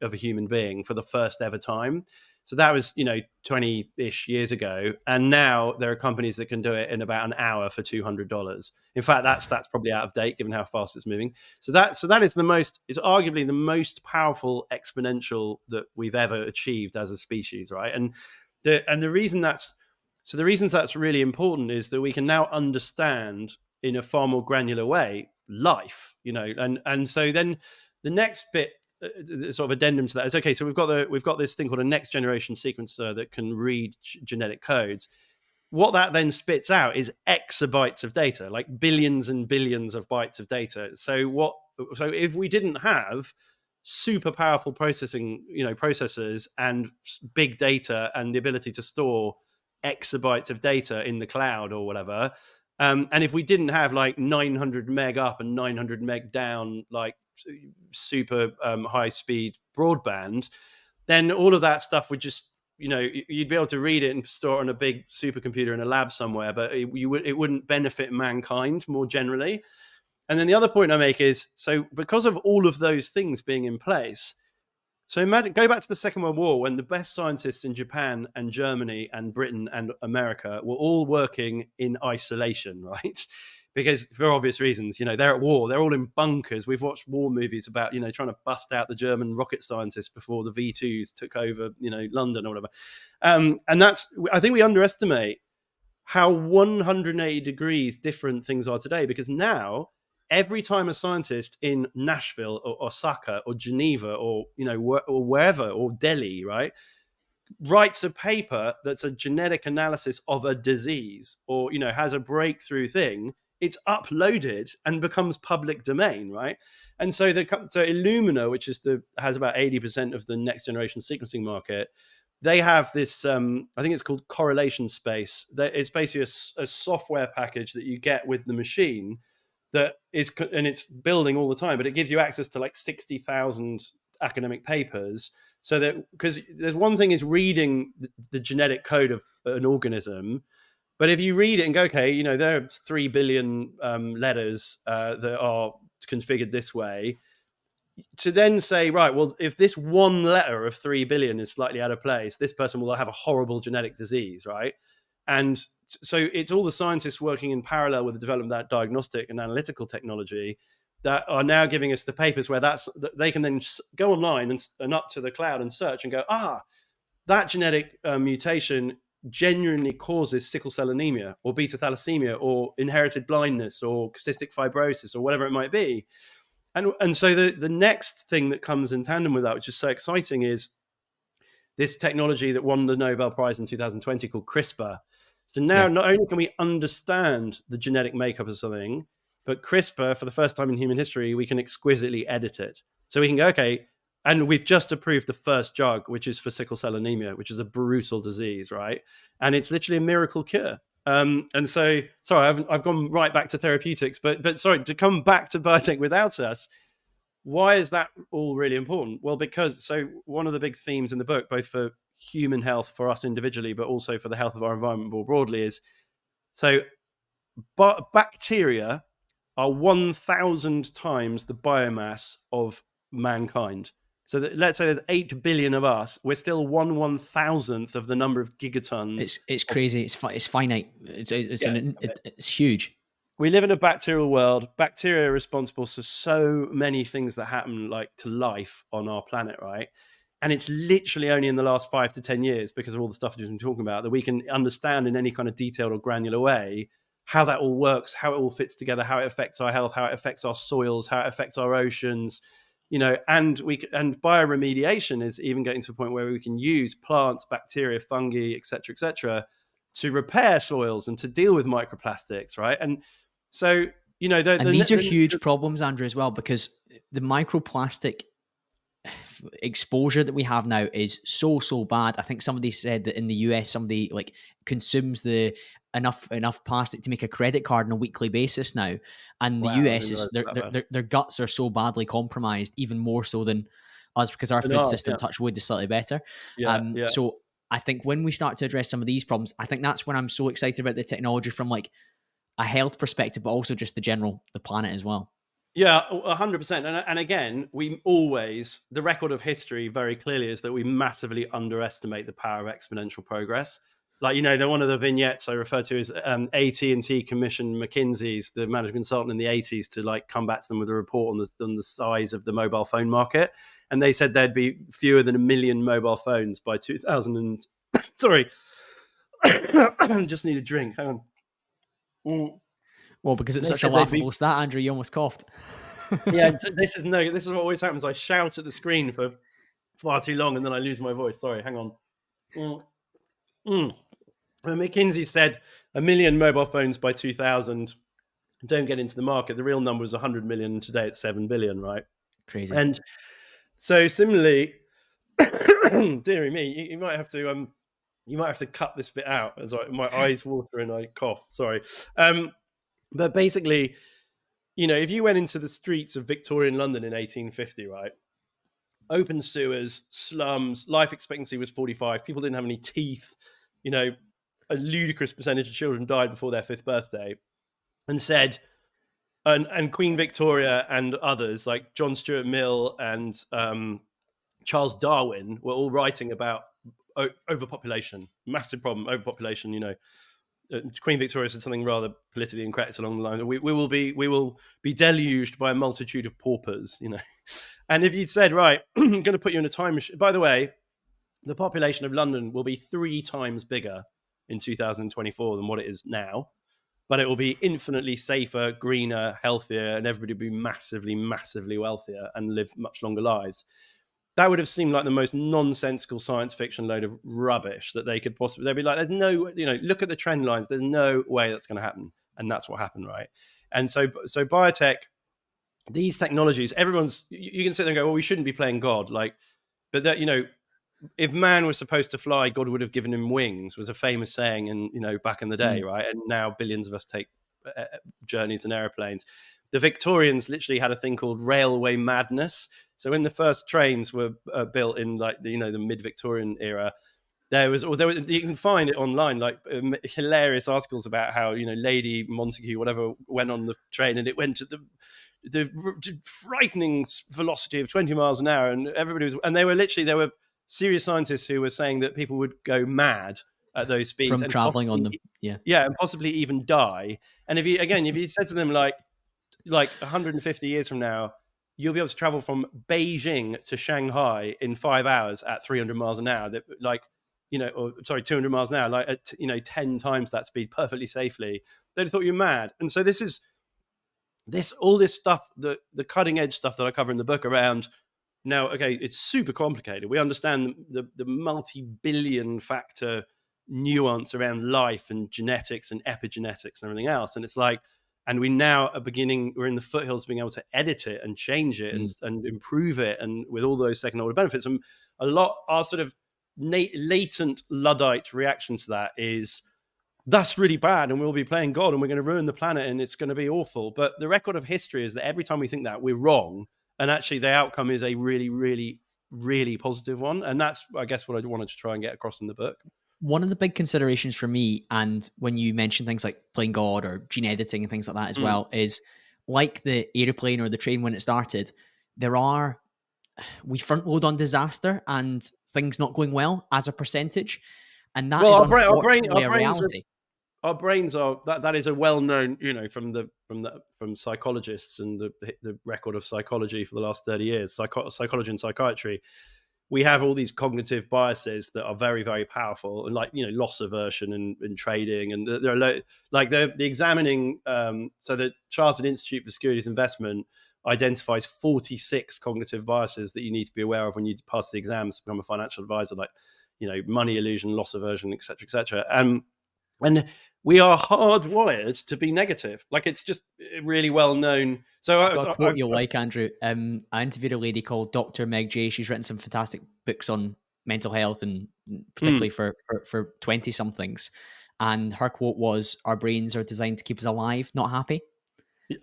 a human being for the first ever time. So that was 20-ish years ago, and now there are companies that can do it in about an hour for $200. In fact, that stat's probably out of date given how fast it's moving. So that is it's arguably the most powerful exponential that we've ever achieved as a species, right? And the reasons that's really important is that we can now understand in a far more granular way life, and so then the next bit, sort of addendum to that, is okay. So we've got this thing called a next generation sequencer that can read genetic codes. What that then spits out is exabytes of data, like billions and billions of bytes of data. So if we didn't have super powerful processors and big data and the ability to store exabytes of data in the cloud or whatever, and if we didn't have like 900 meg up and 900 meg down, like super high speed broadband, then all of that stuff would just, you'd be able to read it and store it on a big supercomputer in a lab somewhere, but it wouldn't benefit mankind more generally. And then the other point I make is, so because of all of those things being in place, so imagine, go back to the Second World War, when the best scientists in Japan and Germany and Britain and America were all working in isolation, right? Because for obvious reasons, they're at war. They're all in bunkers. We've watched war movies about, trying to bust out the German rocket scientists before the V2s took over, London or whatever. And I think we underestimate how 180 degrees different things are today, because now every time a scientist in Nashville or Osaka or Geneva or or wherever, or Delhi, right, writes a paper that's a genetic analysis of a disease, or has a breakthrough thing, it's uploaded and becomes public domain, right? And so Illumina, which has about 80% of the next generation sequencing market, they have this, I think it's called correlation space. It's basically a software package that you get with the machine that is, and it's building all the time, but it gives you access to like 60,000 academic papers. So that, because there's one thing is reading the genetic code of an organism, but if you read it and go, okay, there are 3 billion letters that are configured this way, to then say, right, well, if this one letter of 3 billion is slightly out of place, this person will have a horrible genetic disease, right? And so it's all the scientists working in parallel with the development of that diagnostic and analytical technology that are now giving us the papers where they can then go online and up to the cloud and search and go, that genetic mutation genuinely causes sickle cell anemia or beta thalassemia or inherited blindness or cystic fibrosis or whatever it might be. And so the next thing that comes in tandem with that, which is so exciting, is this technology that won the Nobel Prize in 2020 called CRISPR. So now Yeah. not only can we understand the genetic makeup of something, but CRISPR, for the first time in human history, we can exquisitely edit it. So we can go, okay, and we've just approved the first drug, which is for sickle cell anemia, which is a brutal disease, right? And it's literally a miracle cure. And so, sorry, I've gone right back to therapeutics, but sorry, to come back to biotech without us, why is that all really important? Well, because so one of the big themes in the book, both for human health for us individually, but also for the health of our environment more broadly, is so bacteria are 1,000 times the biomass of mankind. So that, let's say there's 8 billion of us, we're still 1/1000th of the number of gigatons. It's Of, crazy. It's finite. yeah, It's huge. we live in a bacterial world. Bacteria are responsible for so many things that happen, like to life on our planet, right? And it's literally only in the last 5 to 10 years, because of all the stuff we've been talking about, that we can understand in any kind of detailed or granular way how that all works, how it all fits together, how it affects our health, how it affects our soils, how it affects our oceans, and bioremediation is even getting to a point where we can use plants, bacteria, fungi, etc., to repair soils and to deal with microplastics, right? And so, And these are huge problems, Andrew, as well, because the microplastic exposure that we have now is so bad. I think somebody said that in the US, somebody like consumes the enough plastic to make a credit card on a weekly basis now, and the wow, I US didn't is realize that bad. their guts are so badly compromised, even more so than us, because our And food ours, system, yeah, touch wood, is slightly better. yeah, yeah. So I think when we start to address some of these problems, I think that's when I'm so excited about the technology from like a health perspective, but also just the planet as well. Yeah, 100%. And again, the record of history very clearly is that we massively underestimate the power of exponential progress. Like, one of the vignettes I refer to is AT&T commissioned McKinsey's, the management consultant in the 80s, to like come back to them with a report on the size of the mobile phone market. And they said there'd be fewer than 1 million mobile phones by 2000 and sorry, just need a drink. Hang on. Mm. Well, because it's They such a said they'd be laughable stat, Andrew, you almost coughed. Yeah, this is what always happens. I shout at the screen for far too long and then I lose my voice. Sorry, hang on. Mm, mm. When McKinsey said 1 million mobile phones by 2000 don't get into the market, the real number was 100 million. And today it's 7 billion, right? Crazy. And so similarly, dearie me, you might have to cut this bit out as my eyes water and I cough. Sorry. But basically, if you went into the streets of Victorian London in 1850, right? Open sewers, slums, life expectancy was 45. People didn't have any teeth. A ludicrous percentage of children died before their 5th birthday. And said, and Queen Victoria and others like John Stuart Mill and Charles Darwin were all writing about overpopulation, massive problem, overpopulation. Queen Victoria said something rather politically incorrect along the line. We will be deluged by a multitude of paupers. And if you'd said, right, I'm going to put you in a time machine. By the way, the population of London will be 3 times bigger in 2024 than what it is now, but it will be infinitely safer, greener, healthier, and everybody will be massively, massively wealthier and live much longer lives. That would have seemed like the most nonsensical science fiction load of rubbish that they could possibly. They'd be like, "There's no, look at the trend lines. There's no way that's going to happen," and that's what happened, right? And so biotech, these technologies, you can sit there and go, "Well, we shouldn't be playing God," but that if man was supposed to fly, God would have given him wings, was a famous saying, and back in the day, Mm. right? And now billions of us take journeys in airplanes. The Victorians literally had a thing called railway madness. So when the first trains were built in the mid-Victorian era, you can find it online, like hilarious articles about how Lady Montagu whatever went on the train and it went at the frightening velocity of 20 miles an hour, and there were serious scientists who were saying that people would go mad at those speeds From and traveling on them. Yeah. and possibly even die. And if you said to them like 150 years from now, you'll be able to travel from Beijing to Shanghai in 5 hours at 300 miles an hour, 200 miles an hour, like at 10 times that speed perfectly safely, they'd have thought you're mad. And so all this stuff, the cutting edge stuff that I cover in the book around Now, okay, it's super complicated. We understand the multi-billion factor nuance around life and genetics and epigenetics and everything else. And it's like, and we now are beginning, we're in the foothills of being able to edit it and change it Mm. and improve it, and with all those second order benefits. And a lot, our sort of latent Luddite reaction to that is, that's really bad and we'll be playing God and we're going to ruin the planet and it's going to be awful. But the record of history is that every time we think that, we're wrong. And actually the outcome is a really, really, really positive one. And that's, I guess, what I wanted to try and get across in the book. One of the big considerations for me, and when you mention things like playing God or gene editing and things like that as Mm. well, is like the airplane or the train when it started, there are we front load on disaster and things not going well as a percentage. And that Well, is our unfortunately a brains are, reality. that is a well-known, from psychologists and the record of psychology for the last 30 years, psychology and psychiatry. We have all these cognitive biases that are very, very powerful, and, like, loss aversion and trading, and there are like the examining. So the Chartered Institute for Securities Investment identifies 46 cognitive biases that you need to be aware of when you pass the exams to become a financial advisor, like, money illusion, loss aversion, etc., etc. And we are hardwired to be negative. Like, it's just really well known. So I've got a quote you'll like, Andrew. I interviewed a lady called Dr. Meg J. She's written some fantastic books on mental health, and particularly for 20 somethings. And her quote was, "Our brains are designed to keep us alive, not happy."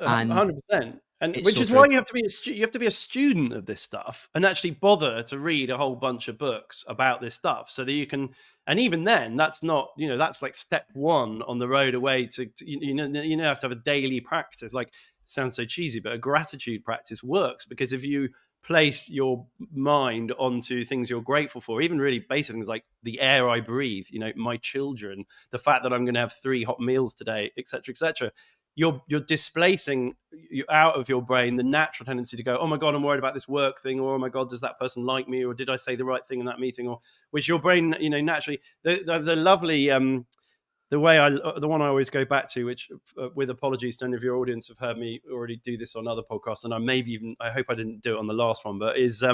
And 100%. And it's which so is why true. you have to be you have to be a student of this stuff and actually bother to read a whole bunch of books about this stuff, so that you can. And even then, that's not, that's like step one on the road away to have to have a daily practice. Like, it sounds so cheesy, but a gratitude practice works, because if you place your mind onto things you're grateful for, even really basic things like the air I breathe, my children, the fact that I'm going to have 3 hot meals today, etc., etc., you're displacing you out of your brain the natural tendency to go, oh my God, I'm worried about this work thing, or oh my God, does that person like me, or did I say the right thing in that meeting, or which your brain, naturally, the lovely the one I always go back to, which, with apologies to any of your audience, have heard me already do this on other podcasts, and I hope I didn't do it on the last one, but is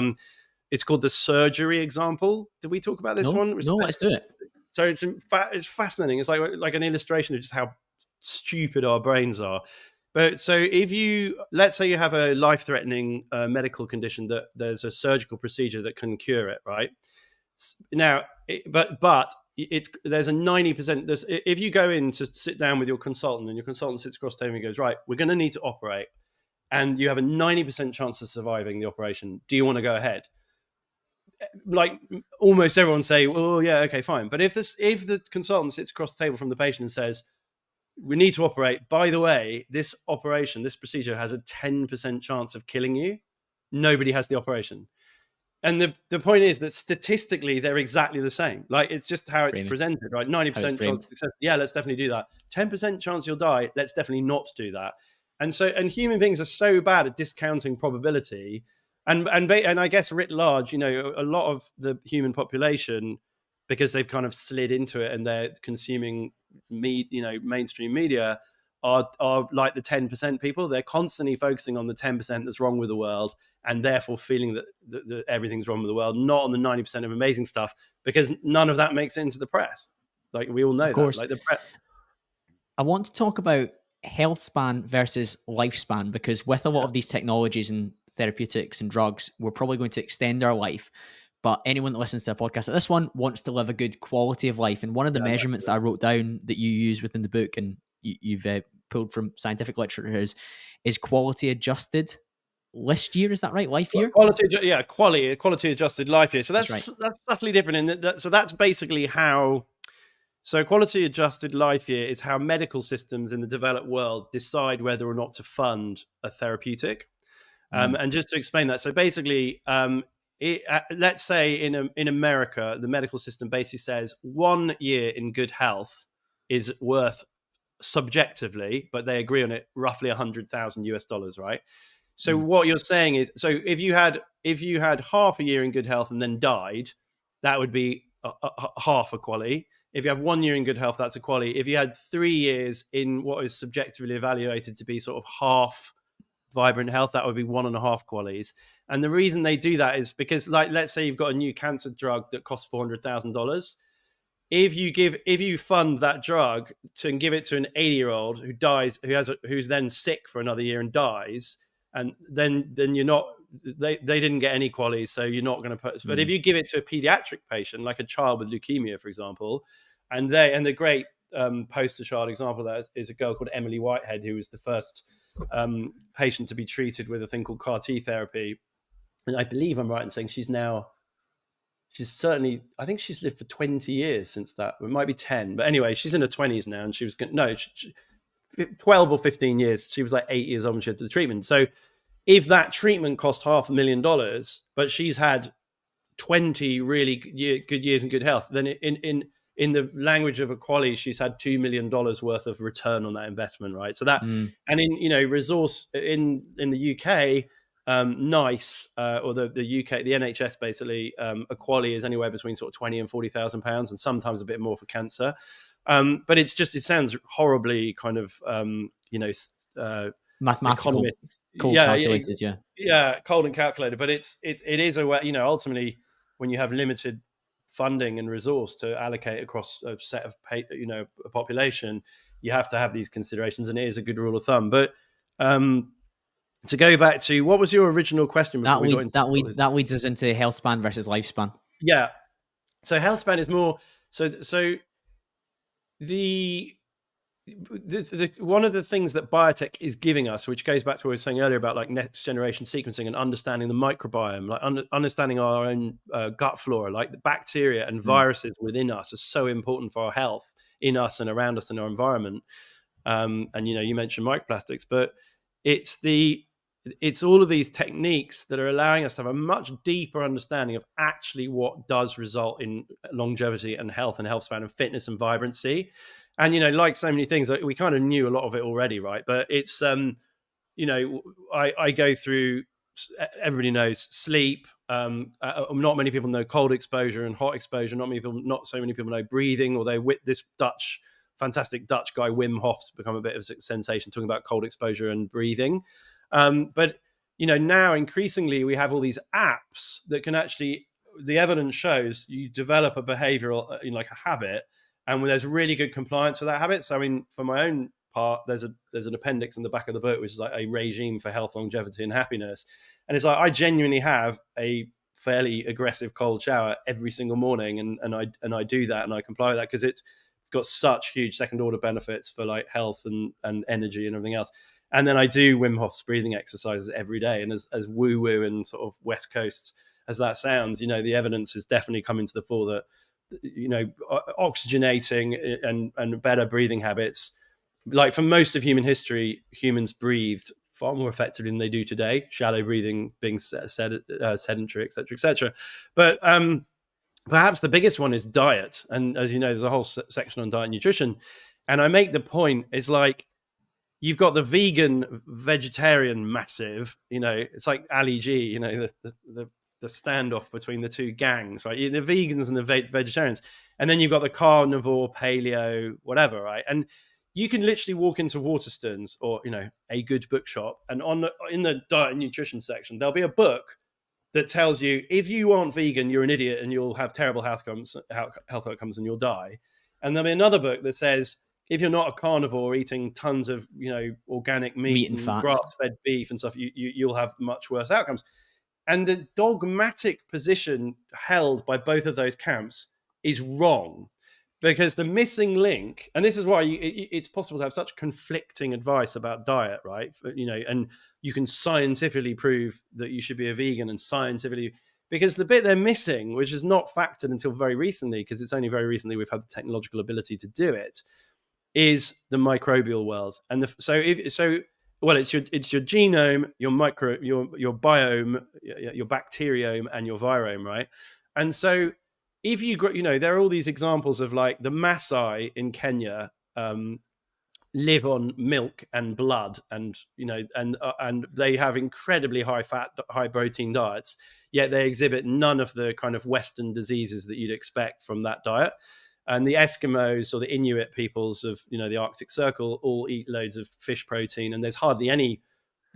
it's called the surgery example. Did we talk about this No, one? no, let's do it. So it's fascinating. It's like an illustration of just how stupid our brains are. But so, if let's say you have a life-threatening medical condition that there's a surgical procedure that can cure it, right? Now, but there's a 90%. If you go in to sit down with your consultant, and your consultant sits across the table and goes, right, we're going to need to operate, and you have a 90% chance of surviving the operation. Do you want to go ahead? Like, almost everyone say, well, yeah, okay, fine. But if the consultant sits across the table from the patient and says, we need to operate, by the way, this procedure has a 10% chance of killing you, nobody has the operation. And the point is that statistically they're exactly the same. Like, it's just how it's Framing, presented, right? how it's 90% chance of framed. success. Yeah, let's definitely do that. 10% chance you'll die. Let's definitely not do that. And human beings are so bad at discounting probability. And I guess writ large, a lot of the human population, because they've kind of slid into it and they're consuming mainstream media, are like the 10% people. They're constantly focusing on the 10% that's wrong with the world, and therefore feeling that everything's wrong with the world, not on the 90% of amazing stuff, because none of that makes it into the press. Like, we all Of know that. course. Like, the press. I want to talk about health span versus lifespan, because with a lot Yeah, of these technologies and therapeutics and drugs, we're probably going to extend our life. But anyone that listens to a podcast like this one wants to live a good quality of life. And one of the yeah, measurements that definitely. I wrote down that you use within the book, and you've pulled from scientific literature, is quality adjusted list year. Is that right? Life year? Quality adjusted life year. So That's right. that's subtly different in that. So that's basically how. So quality adjusted life year is how medical systems in the developed world decide whether or not to fund a therapeutic. Mm, And just to explain that, so basically, let's say in America, the medical system basically says 1 year in good health is worth, subjectively, but they agree on it, roughly $100,000, right? So mm. what you're saying is, so if you had half a year in good health and then died, that would be half a quality. If you have 1 year in good health, that's a quality. If you had 3 years in what is subjectively evaluated to be sort of half vibrant health, that would be 1.5 QALYs. And the reason they do that is because, like, let's say you've got a new cancer drug that costs $400,000. If you fund that drug and give it to an 80-year-old who dies, who's then sick for another year and dies, and then you're not, they didn't get any QALYs, so you're not going to put. But if you give it to a pediatric patient, like a child with leukemia, for example, and the great poster child example of that is a girl called Emily Whitehead, who was the first patient to be treated with a thing called CAR T therapy. And I believe I'm right in saying she's certainly, I think she's lived for 20 years since that. It might be 10, but anyway, she's in her 20s now, and she was 12 or 15 years. She was like 8 years old when she had the treatment. So if that treatment cost $500,000, but she's had 20 really good years in good health, then in the language of equality, she's had $2 million worth of return on that investment, right? So that, and in resource in the UK, NICE or the UK, the NHS basically, equality is anywhere between sort of 20 and 40,000 pounds, and sometimes a bit more for cancer. But it sounds horribly kind of Mathematical, economists, cold calculated, yeah, cold and calculated. But it is a way, ultimately, when you have limited funding and resource to allocate across a set of a population, you have to have these considerations, and it is a good rule of thumb. But to go back to, what was your original question before we got into that leads us into health span versus lifespan. Yeah, so health span is more so the one of the things that biotech is giving us, which goes back to what I was saying earlier about like next generation sequencing and understanding the microbiome, like understanding our own gut flora, like the bacteria and viruses within us are so important for our health in us and around us in our environment. And you mentioned microplastics, but it's all of these techniques that are allowing us to have a much deeper understanding of actually what does result in longevity and health span and fitness and vibrancy. And, like so many things, we kind of knew a lot of it already, right? But it's, I go through, everybody knows sleep. Not many people know cold exposure and hot exposure. Not so many people know breathing, although with this fantastic Dutch guy, Wim Hof's become a bit of a sensation talking about cold exposure and breathing. But now increasingly we have all these apps that can actually, the evidence shows you develop a behavioral, like a habit, and when there's really good compliance for that habit. So I mean, for my own part, there's an appendix in the back of the book, which is like a regime for health, longevity, and happiness. And it's like, I genuinely have a fairly aggressive cold shower every single morning, and I do that, and I comply with that because it's got such huge second order benefits for like health and energy and everything else. And then I do Wim Hof's breathing exercises every day. And as woo woo and sort of West Coast as that sounds, the evidence is definitely coming to the fore that oxygenating and better breathing habits, like for most of human history, humans breathed far more effectively than they do today. Shallow breathing being sedentary, etc. But perhaps the biggest one is diet. And as you know, there's a whole section on diet and nutrition. And I make the point, it's like, you've got the vegan vegetarian massive, it's like Ali G, the standoff between the two gangs, right? The vegans and the vegetarians. And then you've got the carnivore, paleo, whatever, right? And you can literally walk into Waterstones or, a good bookshop, and in the diet and nutrition section, there'll be a book that tells you, if you aren't vegan, you're an idiot and you'll have terrible health outcomes and you'll die. And there'll be another book that says, if you're not a carnivore eating tons of, organic meat and grass-fed beef and stuff, you'll have much worse outcomes. And the dogmatic position held by both of those camps is wrong, because the missing link, and this is why it's possible to have such conflicting advice about diet, right? And you can scientifically prove that you should be a vegan, and scientifically, because the bit they're missing, which is not factored until very recently, because it's only very recently we've had the technological ability to do it, is the microbial world. And it's your genome, your biome, your bacteriome, and your virome, right? And so if there are all these examples of like the Maasai in Kenya live on milk and blood, and and they have incredibly high fat, high protein diets, yet they exhibit none of the kind of Western diseases that you'd expect from that diet. And the Eskimos or the Inuit peoples of the Arctic Circle all eat loads of fish protein, and there's hardly any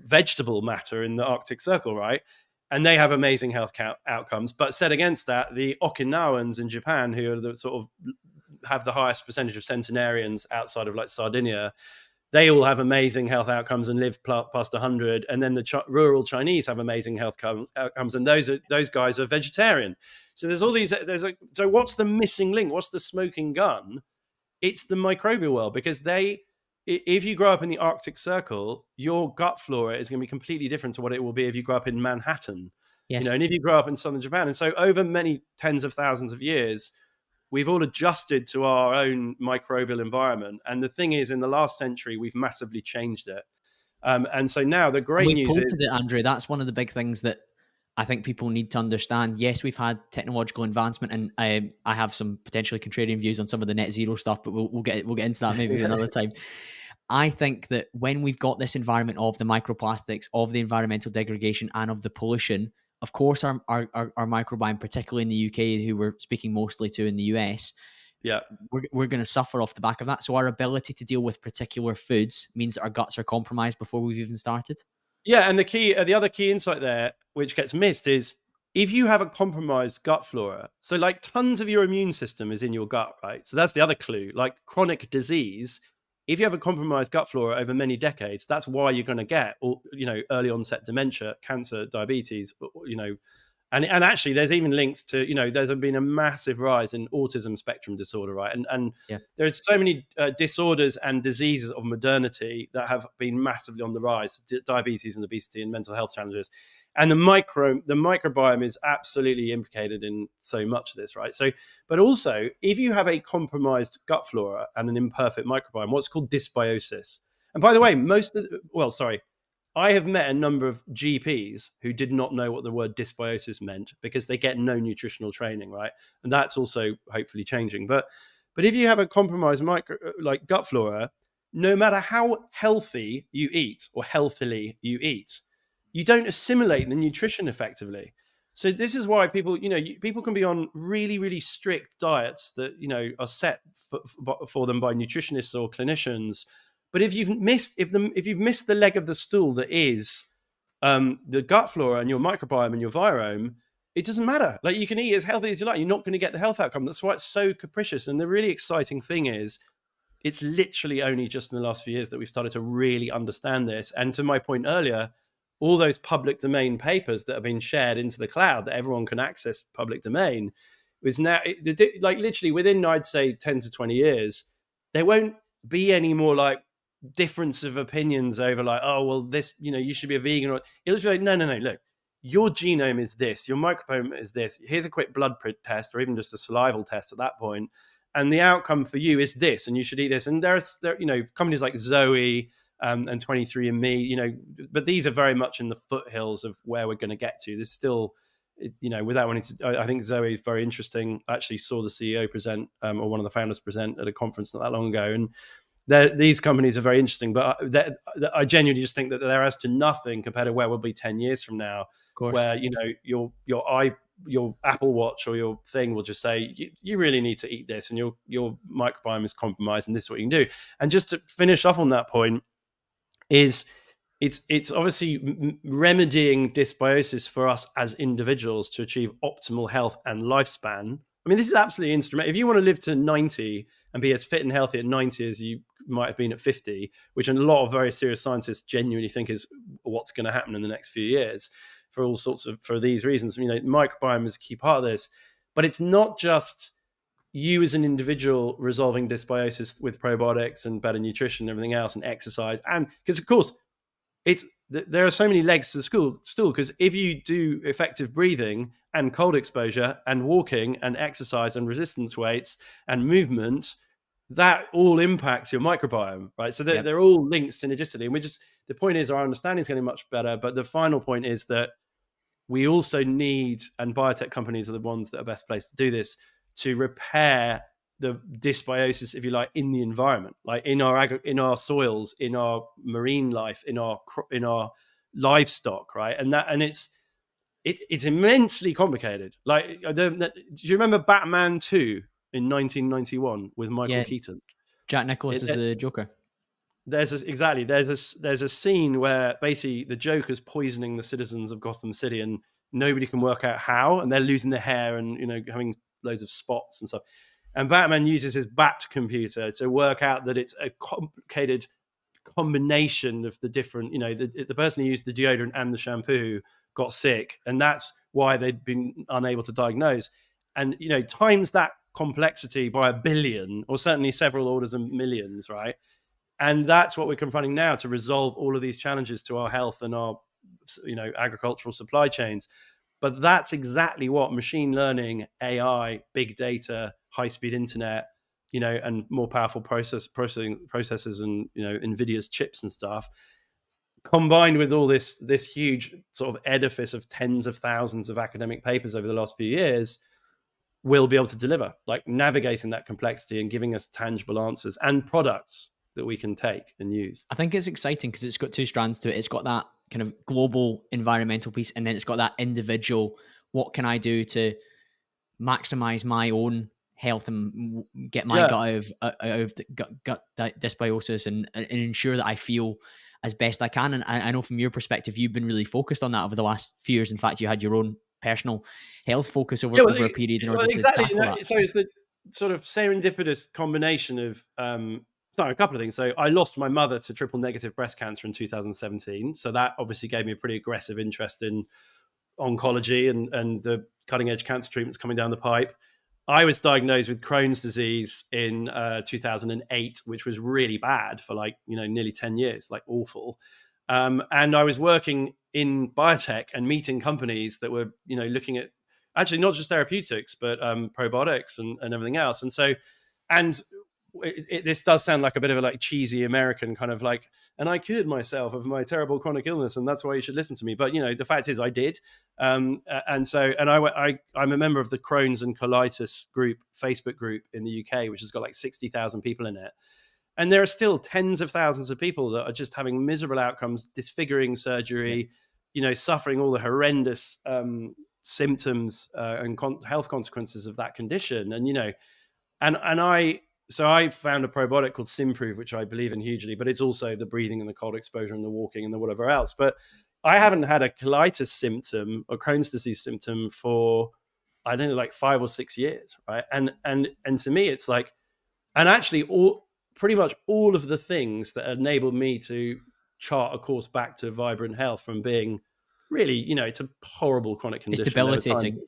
vegetable matter in the Arctic Circle, right? And they have amazing health outcomes. But set against that, the Okinawans in Japan, who are the sort of have the highest percentage of centenarians outside of like Sardinia, they all have amazing health outcomes and live past 100. And then the rural Chinese have amazing health outcomes, and those guys are vegetarian. So there's all these. So what's the missing link? What's the smoking gun? It's the microbial world, because if you grow up in the Arctic Circle, your gut flora is going to be completely different to what it will be if you grow up in Manhattan. Yes. And if you grow up in southern Japan. And so over many tens of thousands of years, we've all adjusted to our own microbial environment. And the thing is, in the last century, we've massively changed it. And so now the great We news is, posted it, Andrew. That's one of the big things that I think people need to understand. Yes, we've had technological advancement, and I have some potentially contrarian views on some of the net zero stuff, but we'll get into that maybe another time. I think that when we've got this environment of the microplastics, of the environmental degradation, and of the pollution, of course, our microbiome, particularly in the UK, who we're speaking mostly to in the US, yeah, we're going to suffer off the back of that. So our ability to deal with particular foods means that our guts are compromised before we've even started. Yeah, and the other key insight there, which gets missed, is if you have a compromised gut flora, so like tons of your immune system is in your gut, right? So that's the other clue. Like chronic disease, if you have a compromised gut flora over many decades, that's why you're going to get, early onset dementia, cancer, diabetes, and actually there's even links to, there's been a massive rise in autism spectrum disorder, right? And Yeah. there's so many disorders and diseases of modernity that have been massively on the rise: diabetes and obesity and mental health challenges. And the microbiome is absolutely implicated in so much of this, right? So, but also, if you have a compromised gut flora and an imperfect microbiome, what's called dysbiosis. And by the way, I have met a number of GPs who did not know what the word dysbiosis meant, because they get no nutritional training, right? And that's also hopefully changing. But if you have a compromised gut flora, no matter how healthy you eat or healthily you eat, you don't assimilate the nutrition effectively. So this is why people can be on really, really strict diets that, are set for them by nutritionists or clinicians. But if you've missed the leg of the stool that is the gut flora and your microbiome and your virome, it doesn't matter. Like, you can eat as healthy as you like, you're not going to get the health outcome. That's why it's so capricious. And the really exciting thing is, it's literally only just in the last few years that we've started to really understand this. And to my point earlier, all those public domain papers that have been shared into the cloud that everyone can access public domain is now, like, literally within, I'd say, 10 to 20 years, there won't be any more like difference of opinions over like, oh, well, this, you should be a vegan, or it'll be like, no, look, your genome is this, your microbiome is this, here's a quick blood test, or even just a salival test at that point, and the outcome for you is this, and you should eat this. And there, companies like Zoe and 23andMe, but these are very much in the foothills of where we're going to get to. There's still, without wanting to, I think Zoe is very interesting. I actually saw the CEO present, or one of the founders present at a conference not that long ago, and these companies are very interesting, but I genuinely just think that they're as to nothing compared to where we'll be 10 years from now, where, your Apple Watch or your thing will just say, you really need to eat this, and your microbiome is compromised, and this is what you can do. And just to finish off on that point is, it's obviously remedying dysbiosis for us as individuals to achieve optimal health and lifespan. I mean, this is absolutely instrumental. If you want to live to 90 and be as fit and healthy at 90 as you might have been at 50, which a lot of very serious scientists genuinely think is what's going to happen in the next few years, for these reasons, microbiome is a key part of this. But it's not just you as an individual resolving dysbiosis with probiotics and better nutrition and everything else and exercise. And because, of course, there are so many legs to the stool, because if you do effective breathing and cold exposure and walking and exercise and resistance weights and movement, that all impacts your microbiome, right? So they're all linked synergistically. And the point is, our understanding is getting much better. But the final point is that we also need, and biotech companies are the ones that are best placed to do this, to repair the dysbiosis, if you like, in the environment, like in our soils, in our marine life, in our livestock, right? And it's immensely complicated. Like, do you remember Batman 2 in 1991 with Michael Keaton? Jack Nicholson is the Joker. there's a scene where basically the Joker's poisoning the citizens of Gotham City, and nobody can work out how, and they're losing their hair and having loads of spots and stuff. And Batman uses his Bat computer to work out that it's a complicated combination of the different, the person who used the deodorant and the shampoo got sick, and that's why they'd been unable to diagnose. And times that complexity by a billion, or certainly several orders of millions, right? And that's what we're confronting now to resolve all of these challenges to our health and our agricultural supply chains. But that's exactly what machine learning, AI, big data, high-speed internet, and more powerful processors and NVIDIA's chips and stuff, combined with all this huge sort of edifice of tens of thousands of academic papers over the last few years, will be able to deliver, like navigating that complexity and giving us tangible answers and products that we can take and use. I think it's exciting because it's got two strands to it. It's got that kind of global environmental piece, and then it's got that individual, what can I do to maximize my own health and get my Yeah. gut out of gut dysbiosis and ensure that I feel as best I can. And I know from your perspective, you've been really focused on that over the last few years. In fact, you had your own personal health focus over, Yeah, over a period in order to exactly. tackle that. So it's the sort of serendipitous combination of a couple of things. So I lost my mother to triple negative breast cancer in 2017. So that obviously gave me a pretty aggressive interest in oncology and the cutting edge cancer treatments coming down the pipe. I was diagnosed with Crohn's disease in 2008, which was really bad for nearly 10 years, like awful. And I was working in biotech and meeting companies that were, looking at actually not just therapeutics, but probiotics and everything else. And so, and this does sound like a bit of a cheesy American kind of and I cured myself of my terrible chronic illness, and that's why you should listen to me. But the fact is, I did, and I'm a member of the Crohn's and Colitis group Facebook group in the UK, which has got 60,000 people in it, and there are still tens of thousands of people that are just having miserable outcomes, disfiguring surgery, suffering all the horrendous symptoms and health consequences of that condition, So I found a probiotic called Simprove, which I believe in hugely, but it's also the breathing and the cold exposure and the walking and the whatever else. But I haven't had a colitis symptom or Crohn's disease symptom for, I don't know, 5 or 6 years, right? And to me, it's and actually pretty much all of the things that enabled me to chart a course back to vibrant health from being really, it's a horrible chronic It's condition. There was debilitating.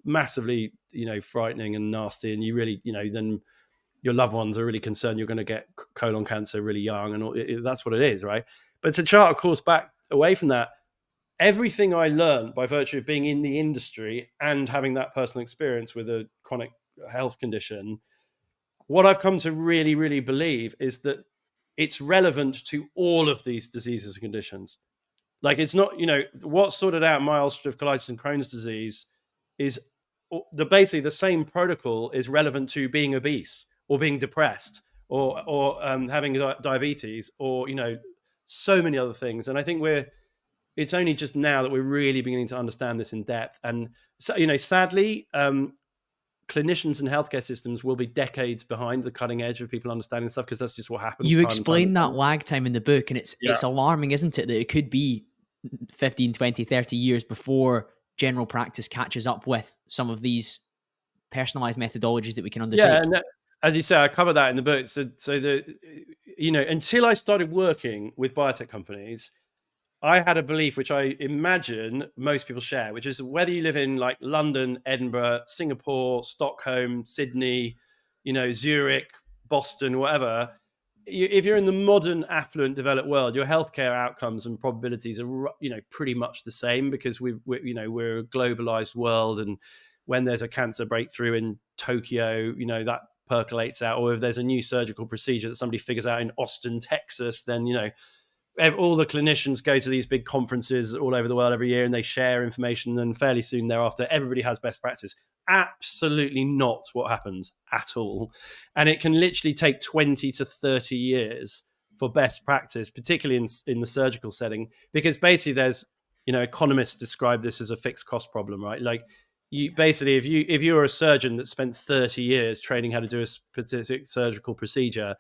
massively, frightening and nasty, and you really, then your loved ones are really concerned you're going to get colon cancer really young, and that's what it is, right? But to chart a course back away from that, everything I learned by virtue of being in the industry and having that personal experience with a chronic health condition, what I've come to really, really believe is that it's relevant to all of these diseases and conditions. It's not, what sorted out my ulcerative colitis and Crohn's disease is basically the same protocol is relevant to being obese or being depressed or having diabetes or, so many other things. And I think it's only just now that we're really beginning to understand this in depth. And so, sadly, clinicians and healthcare systems will be decades behind the cutting edge of people understanding stuff, because that's just what happens You time and time explain that again. lag time in the book, and it's alarming, isn't it, that it could be 15, 20, 30 years before general practice catches up with some of these personalized methodologies that we can Yeah, undertake. and as you say, I cover that in the book. So until I started working with biotech companies, I had a belief, which I imagine most people share, which is whether you live in London, Edinburgh, Singapore, Stockholm, Sydney, Zurich, Boston, whatever. If you're in the modern, affluent, developed world, your healthcare outcomes and probabilities are, pretty much the same, because we're a globalized world, and when there's a cancer breakthrough in Tokyo, that percolates out, or if there's a new surgical procedure that somebody figures out in Austin, Texas, then all the clinicians go to these big conferences all over the world every year, and they share information, and fairly soon thereafter everybody has best practice. Absolutely not what happens at all. And it can literally take 20 to 30 years for best practice, particularly in the surgical setting, because basically there's, economists describe this as a fixed cost problem, right? You basically, if you're a surgeon that spent 30 years training how to do a specific surgical procedure,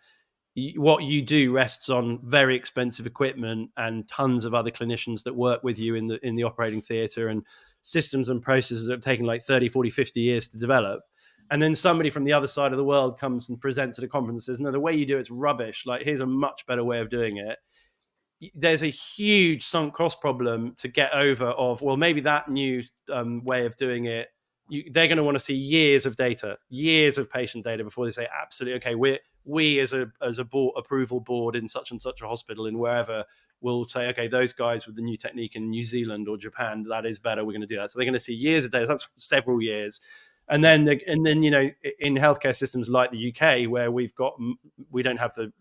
what you do rests on very expensive equipment and tons of other clinicians that work with you in the operating theater, and systems and processes that have taken like 30, 40, 50 years to develop. And then somebody from the other side of the world comes and presents at a conference and says, no, the way you do it's rubbish. Like, here's a much better way of doing it. There's a huge sunk cost problem to get over of, well, maybe that new way of doing it, they're going to want to see years of data, years of patient data before they say, absolutely, okay, we as a board, approval board in such and such a hospital in wherever will say, okay, those guys with the new technique in New Zealand or Japan, that is better, we're going to do that. So they're going to see years of data. That's several years. And then, in healthcare systems like the UK, where we don't have the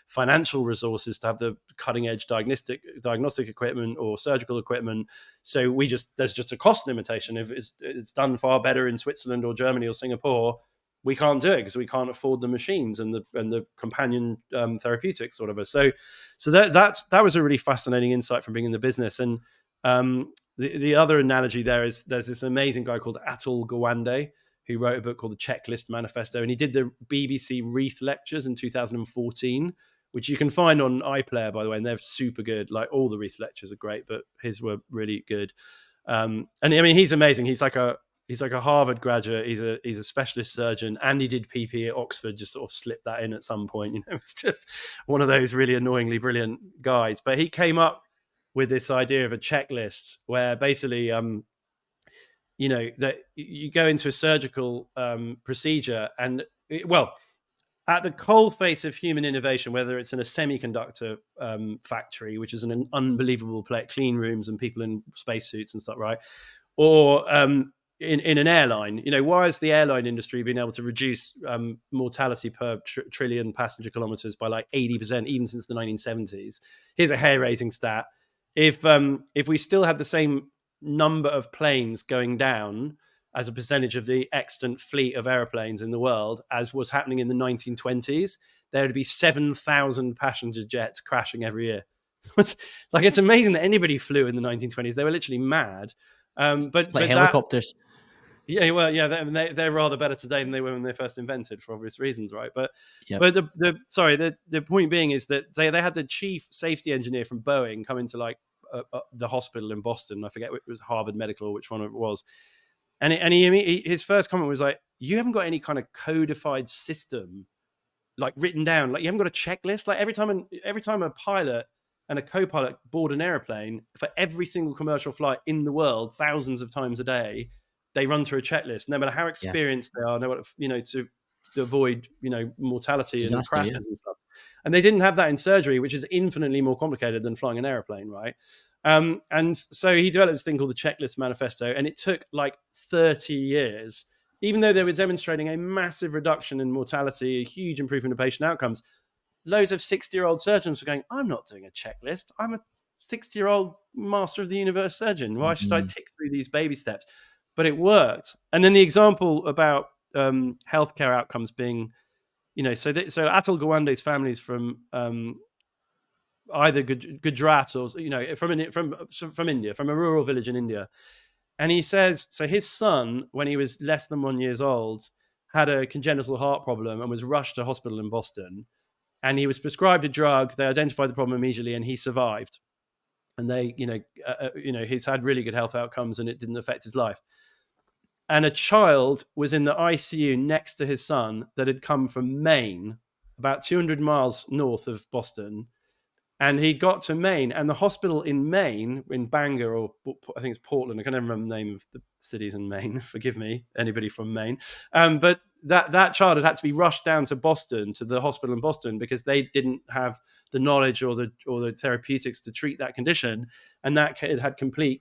financial resources to have the cutting edge diagnostic equipment or surgical equipment, so there's just a cost limitation. If it's done far better in Switzerland or Germany or Singapore, we can't do it because we can't afford the machines and the companion therapeutics, sort of. So that was a really fascinating insight from being in the business. And the other analogy there is there's this amazing guy called Atul Gawande who wrote a book called The Checklist Manifesto, and he did the BBC Reith lectures in 2014, which you can find on iPlayer, by the way, and they're super good. Like, all the Reith lectures are great, but his were really good. And I mean, he's amazing. He's like a Harvard graduate. He's a specialist surgeon, and he did PP at Oxford. Just sort of slipped that in at some point. It's just one of those really annoyingly brilliant guys. But he came up with this idea of a checklist where basically, that you go into a surgical procedure, and at the coalface of human innovation, whether it's in a semiconductor factory, which is an unbelievable place, clean rooms and people in spacesuits and stuff, right? Or in an airline, why has the airline industry been able to reduce mortality per trillion passenger kilometers by like 80%, even since the 1970s? Here's a hair-raising stat. If we still had the same number of planes going down as a percentage of the extant fleet of airplanes in the world as was happening in the 1920s, there would be 7,000 passenger jets crashing every year. It's amazing that anybody flew in the 1920s. They were literally mad. But helicopters. Yeah, well, yeah, they're rather better today than they were when they first invented, for obvious reasons, right? But Yep. but the point being is that they had the chief safety engineer from Boeing come into the hospital in Boston. I forget, it was Harvard Medical or which one it was, and his first comment was like, "You haven't got any kind of codified system like written down. Like, you haven't got a checklist. Like, every time a pilot and a co-pilot board an airplane, for every single commercial flight in the world, thousands of times a day, they run through a checklist. No matter how experienced they are, to avoid mortality Disaster, and crashes and stuff. And they didn't have that in surgery, which is infinitely more complicated than flying an airplane, right? And so he developed this thing called the Checklist Manifesto, and it took like 30 years. Even though they were demonstrating a massive reduction in mortality, a huge improvement in patient outcomes, loads of 60-year-old surgeons were going, I'm not doing a checklist. I'm a 60-year-old master of the universe surgeon. Why should I tick through these baby steps? But it worked. And then the example about healthcare outcomes being, so Atul Gawande's family is from either Gujarat or, from India, from a rural village in India. And he says, so his son, when he was less than 1 year old, had a congenital heart problem and was rushed to hospital in Boston. And he was prescribed a drug. They identified the problem immediately, and he survived. And they, he's had really good health outcomes, and it didn't affect his life. And a child was in the ICU next to his son that had come from Maine, about 200 miles north of Boston. And he got to Maine, and the hospital in Maine, in Bangor, or I think it's Portland. I can't remember the name of the cities in Maine. Forgive me, anybody from Maine. But that child had to be rushed down to Boston, to the hospital in Boston, because they didn't have the knowledge or the therapeutics to treat that condition. And that kid had complete,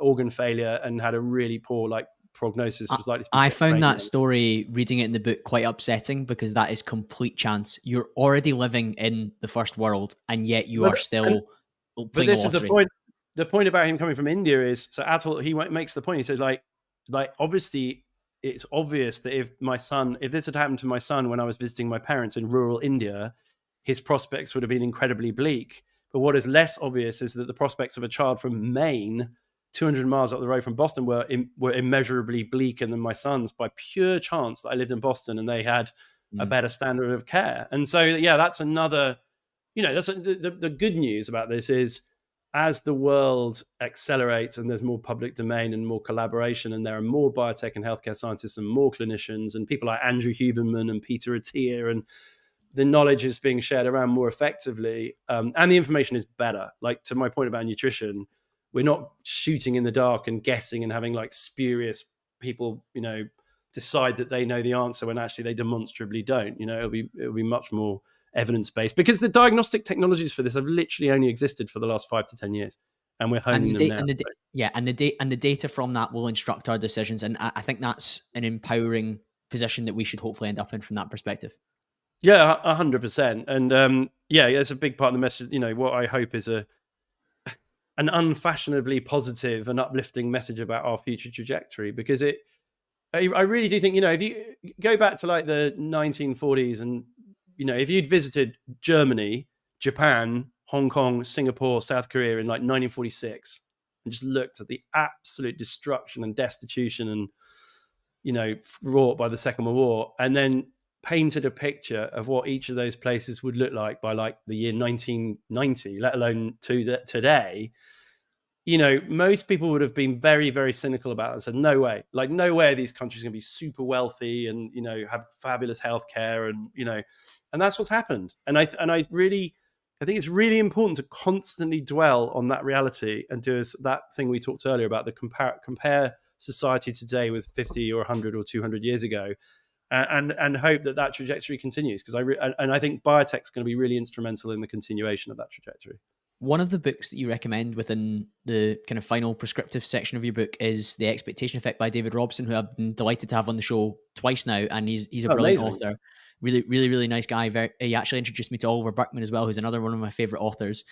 organ failure and had a really poor prognosis. Was likely to be I found that then. story, reading it in the book, quite upsetting, because that is complete chance. You're already living in the first world, and yet you are still playing this a lottery. is the point. The point about him coming from India is, so Atul, he makes the point. He says, like obviously, it's obvious that if this had happened to my son when I was visiting my parents in rural India, his prospects would have been incredibly bleak. But what is less obvious is that the prospects of a child from Maine, 200 miles up the road from Boston, were immeasurably bleaker than my son's, by pure chance that I lived in Boston and they had a Mm. better standard of care. And so, yeah, that's another, that's the good news about this is, as the world accelerates and there's more public domain and more collaboration, and there are more biotech and healthcare scientists and more clinicians and people like Andrew Huberman and Peter Attia, and the knowledge is being shared around more effectively, and the information is better. Like, to my point about nutrition, we're not shooting in the dark and guessing and having like spurious people, decide that they know the answer when actually they demonstrably don't. It'll be much more evidence based, because the diagnostic technologies for this have literally only existed for the last 5 to 10 years, and we're And honing the them data, now. So, yeah, and the data from that will instruct our decisions, and I think that's an empowering position that we should hopefully end up in from that perspective. yeah, 100%. And yeah, it's a big part of the message. What I hope is an unfashionably positive and uplifting message about our future trajectory, because I really do think, if you go back to like the 1940s, and, if you'd visited Germany, Japan, Hong Kong, Singapore, South Korea in like 1946, and just looked at the absolute destruction and destitution and, wrought by the Second World War, and then painted a picture of what each of those places would look like by like the year 1990, let alone to today, most people would have been very, very cynical about it and said, no way, like, no way are these countries going to be super wealthy and, have fabulous healthcare, and, and that's what's happened. And I think it's really important to constantly dwell on that reality and do that thing we talked earlier about, the compare society today with 50 or 100 or 200 years ago, and hope that trajectory continues. Because I think biotech's going to be really instrumental in the continuation of that trajectory. One of the books that you recommend within the kind of final prescriptive section of your book is The Expectation Effect by David Robson, who I've been delighted to have on the show twice now. And he's a Oh, brilliant amazing. author. Really, really, really nice guy. He actually introduced me to Oliver Burkeman as well, who's another one of my favorite authors.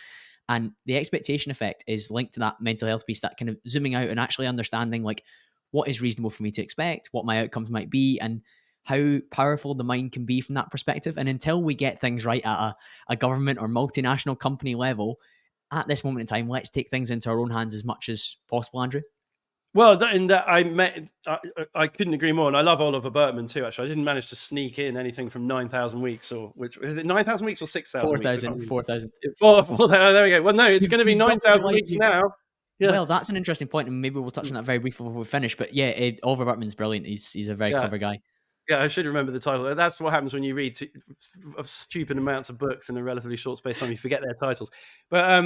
And The Expectation Effect is linked to that mental health piece, that kind of zooming out and actually understanding like what is reasonable for me to expect, what my outcomes might be, and how powerful the mind can be from that perspective. And until we get things right at a government or multinational company level, at this moment in time, let's take things into our own hands as much as possible, Andrew. Well, I couldn't agree more, and I love Oliver Burkeman too. Actually, I didn't manage to sneak in anything from 9,000 weeks, or which is it, 9,000 weeks or 6,000 weeks? I can't 4,000, remember. 4,000. There we go. Well, no, it's going to be You've got me 9,000 weeks delighted. now. Yeah, Well, that's an interesting point, and maybe we'll touch on that very briefly before we finish. But yeah, Oliver Burkeman's brilliant. He's a very yeah. clever guy. Yeah, I should remember the title. That's what happens when you read of stupid amounts of books in a relatively short space of time. You forget their titles. But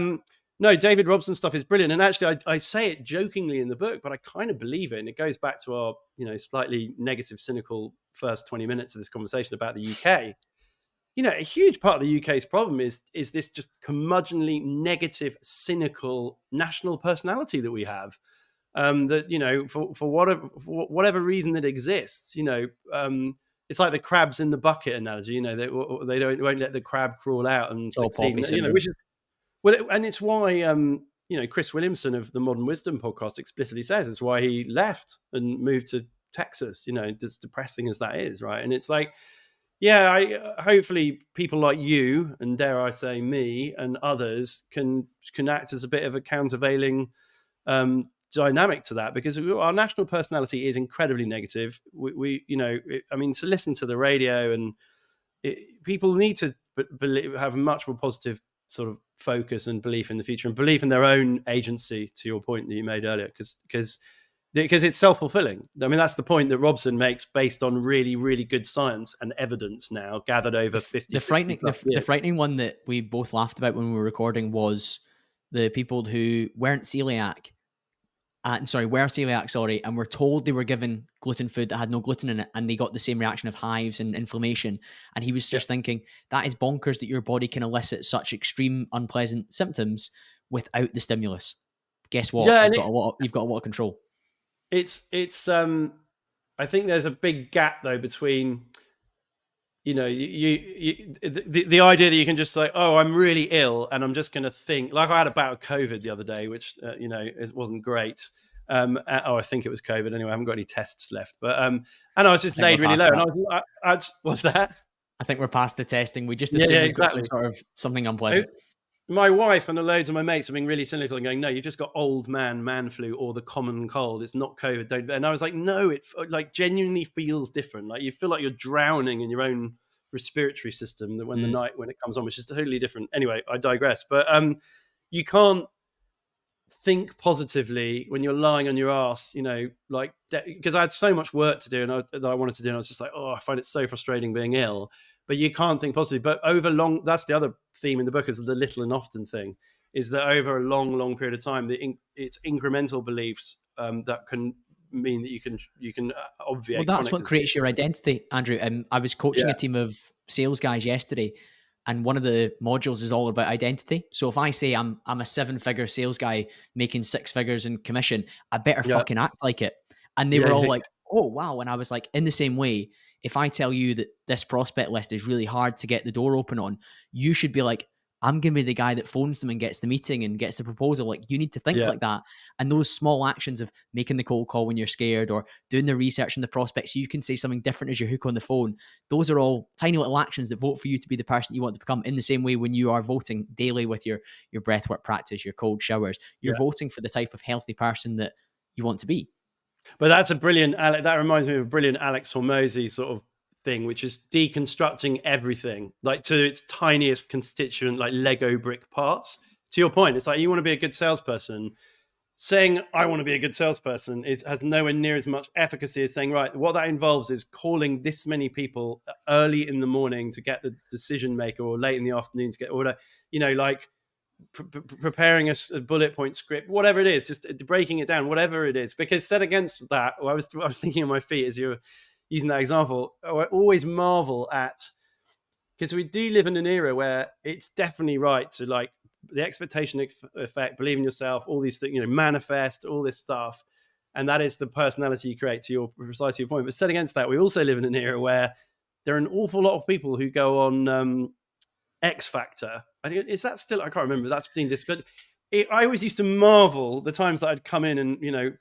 no, David Robson stuff is brilliant. And actually, I say it jokingly in the book, but I kind of believe it. And it goes back to our, slightly negative, cynical first 20 minutes of this conversation about the UK. A huge part of the UK's problem is this just curmudgeonly, negative, cynical national personality that we have. That for whatever reason that exists, it's like the crabs in the bucket analogy. They won't let the crab crawl out and Tall succeed. poppy syndrome. Which is and it's why Chris Williamson of the Modern Wisdom podcast explicitly says it's why he left and moved to Texas. As depressing as that is, right? And it's like, yeah, hopefully people like you, and dare I say me, and others can act as a bit of a countervailing dynamic to that, because our national personality is incredibly negative. To listen to the radio, and people need to have a much more positive sort of focus and belief in the future, and belief in their own agency, to your point that you made earlier, because it's self-fulfilling. I mean, that's the point that Robson makes, based on really, really good science and evidence now gathered over 50, 60 plus years. The frightening one that we both laughed about when we were recording was the people who weren't celiac, were celiac, and were told they were given gluten food that had no gluten in it, and they got the same reaction of hives and inflammation. And he was just thinking, that is bonkers that your body can elicit such extreme, unpleasant symptoms without the stimulus. Guess what? Yeah, you've got a lot of control. It's I think there's a big gap though between the idea that you can just say, oh, I'm really ill and I'm just going to think, like I had a bout of COVID the other day, which it wasn't great. I think it was COVID anyway. I haven't got any tests left, but and I was just laid really low, and what's that? I think we're past the testing. We just assume we've got some sort of something unpleasant. my wife and loads of my mates have been really cynical and going, no, you've just got old man flu or the common cold. It's not COVID. Don't. And I was like, no, it like genuinely feels different. Like you feel like you're drowning in your own respiratory system that when Mm. when it comes on, which is totally different. Anyway, I digress. But you can't think positively when you're lying on your ass, like because I had so much work to do that I wanted to do, and I was just like, oh, I find it so frustrating being ill. But you can't think positively. But over long, that's the other theme in the book is the little and often thing, is that over a long period of time, it's incremental beliefs that can mean that you can Well, obviate that's chronic what disease. creates your identity, Andrew. I was coaching Yeah, a team of sales guys yesterday, and one of the modules is all about identity. So if I say I'm a 7-figure sales guy making 6 figures in commission, I better yeah, fucking act like it. And they yeah, were all yeah, like, "Oh wow!" And I was like, in the same way, if I tell you that this prospect list is really hard to get the door open on, you should be like, "I'm gonna be the guy that phones them and gets the meeting and gets the proposal." Like you need to think yeah. like that. And those small actions of making the cold call when you're scared or doing the research in the prospect so you can say something different as your hook on the phone. Those are all tiny little actions that vote for you to be the person you want to become. In the same way, when you are voting daily with your breathwork practice, your cold showers, you're Yeah. voting for the type of healthy person that you want to be. But that's a brilliant. That reminds me of a brilliant Alex Hormozy sort of thing, which is deconstructing everything like to its tiniest constituent, like Lego brick parts. To your point, it's like you want to be a good salesperson. Saying I want to be a good salesperson has nowhere near as much efficacy as saying, right, what that involves is calling this many people early in the morning to get the decision maker, or late in the afternoon to get order. Like preparing a bullet point script, whatever it is, just breaking it down, whatever it is. Because set against that, I was thinking on my feet as you were using that example. I always marvel at, because we do live in an era where it's definitely right to like the expectation effect, believe in yourself, all these things, manifest all this stuff, and that is the personality you create. To your precisely your point, but set against that, we also live in an era where there are an awful lot of people who go on X Factor. I think is that still? I can't remember. That's been this, but I always used to marvel the times that I'd come in and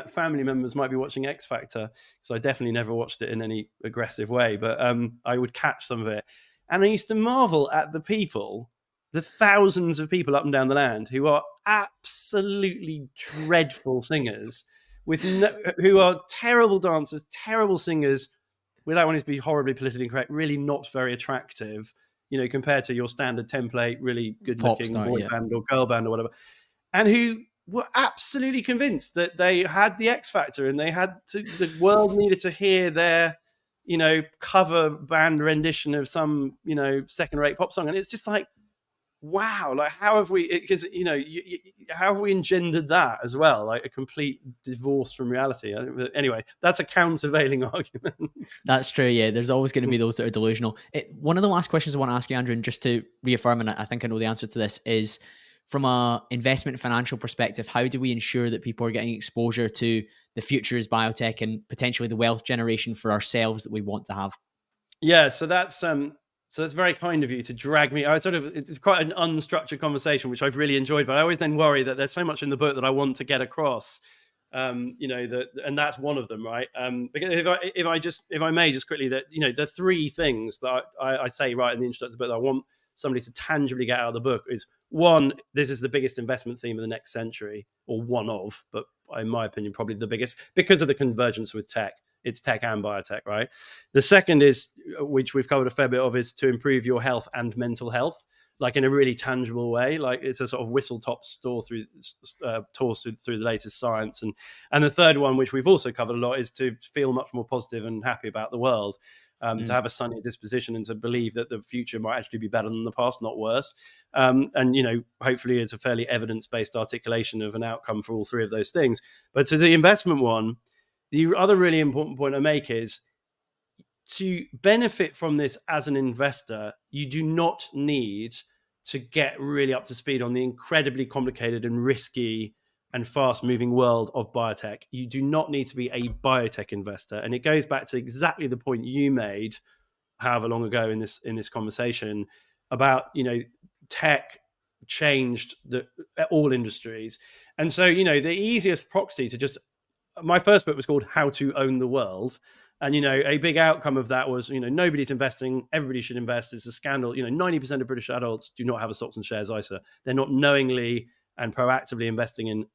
family members might be watching X Factor, because I definitely never watched it in any aggressive way, but I would catch some of it, and I used to marvel at the thousands of people up and down the land who are absolutely dreadful singers, who are terrible dancers, terrible singers, without wanting to be horribly politically correct, really not very attractive, compared to your standard template, really good Pop looking star, boy yeah. band or girl band or whatever, and who were absolutely convinced that they had the X Factor and the world needed to hear their, cover band rendition of some, second rate pop song. And it's just like, wow, like how have we, because, how have we engendered that as well? Like a complete divorce from reality. Anyway, that's a countervailing argument. That's true. Yeah, there's always going to be those that are delusional. One of the last questions I want to ask you, Andrew, and just to reaffirm, and I think I know the answer to this, is from a investment financial perspective, how do we ensure that people are getting exposure to the future as biotech and potentially the wealth generation for ourselves that we want to have? Yeah, so that's very kind of you to drag me. It's quite an unstructured conversation, which I've really enjoyed. But I always then worry that there's so much in the book that I want to get across. And that's one of them, right? Because if I may just quickly, that the three things that I say right in the introduction book that I want somebody to tangibly get out of the book is: one, this is the biggest investment theme of the next century, or one of, but in my opinion, probably the biggest, because of the convergence with tech. It's tech and biotech, right? The second is, which we've covered a fair bit of, is to improve your health and mental health, like in a really tangible way. Like it's a sort of whistle top tour through the latest science. And the third one, which we've also covered a lot, is to feel much more positive and happy about the world, to Mm. have a sunny disposition, and to believe that the future might actually be better than the past, not worse. And hopefully it's a fairly evidence-based articulation of an outcome for all three of those things. But to the investment one, the other really important point I make is, to benefit from this as an investor, you do not need to get really up to speed on the incredibly complicated and risky and fast moving world of biotech. You do not need to be a biotech investor. And it goes back to exactly the point you made however long ago in this conversation about, tech changed all industries. And so, the easiest proxy to just, my first book was called How to Own the World. And, a big outcome of that was, nobody's investing. Everybody should invest. It's a scandal. 90% of British adults do not have a stocks and shares ISA. They're not knowingly and proactively investing in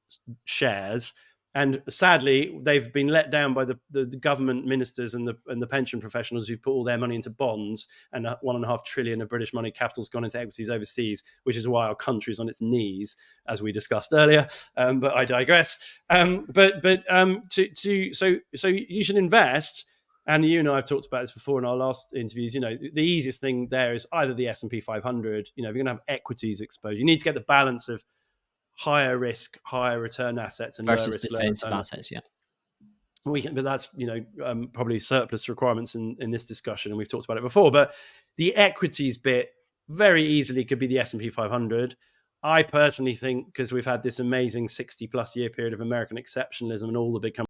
shares. And sadly, they've been let down by the government ministers and the pension professionals who've put all their money into bonds, and 1.5 trillion of British money capital's gone into equities overseas, which is why our country's on its knees, as we discussed earlier. But I digress. So you should invest. And you and I have talked about this before in our last interviews. The easiest thing there is either the S&P 500. If you're going to have equities exposure, you need to get the balance of higher risk, higher return assets and lower versus risk, lower defensive return assets. Yeah. but that's probably surplus requirements in this discussion, and we've talked about it before. But the equities bit very easily could be the S&P 500. I personally think, because we've had this amazing 60+ year period of American exceptionalism and all the big companies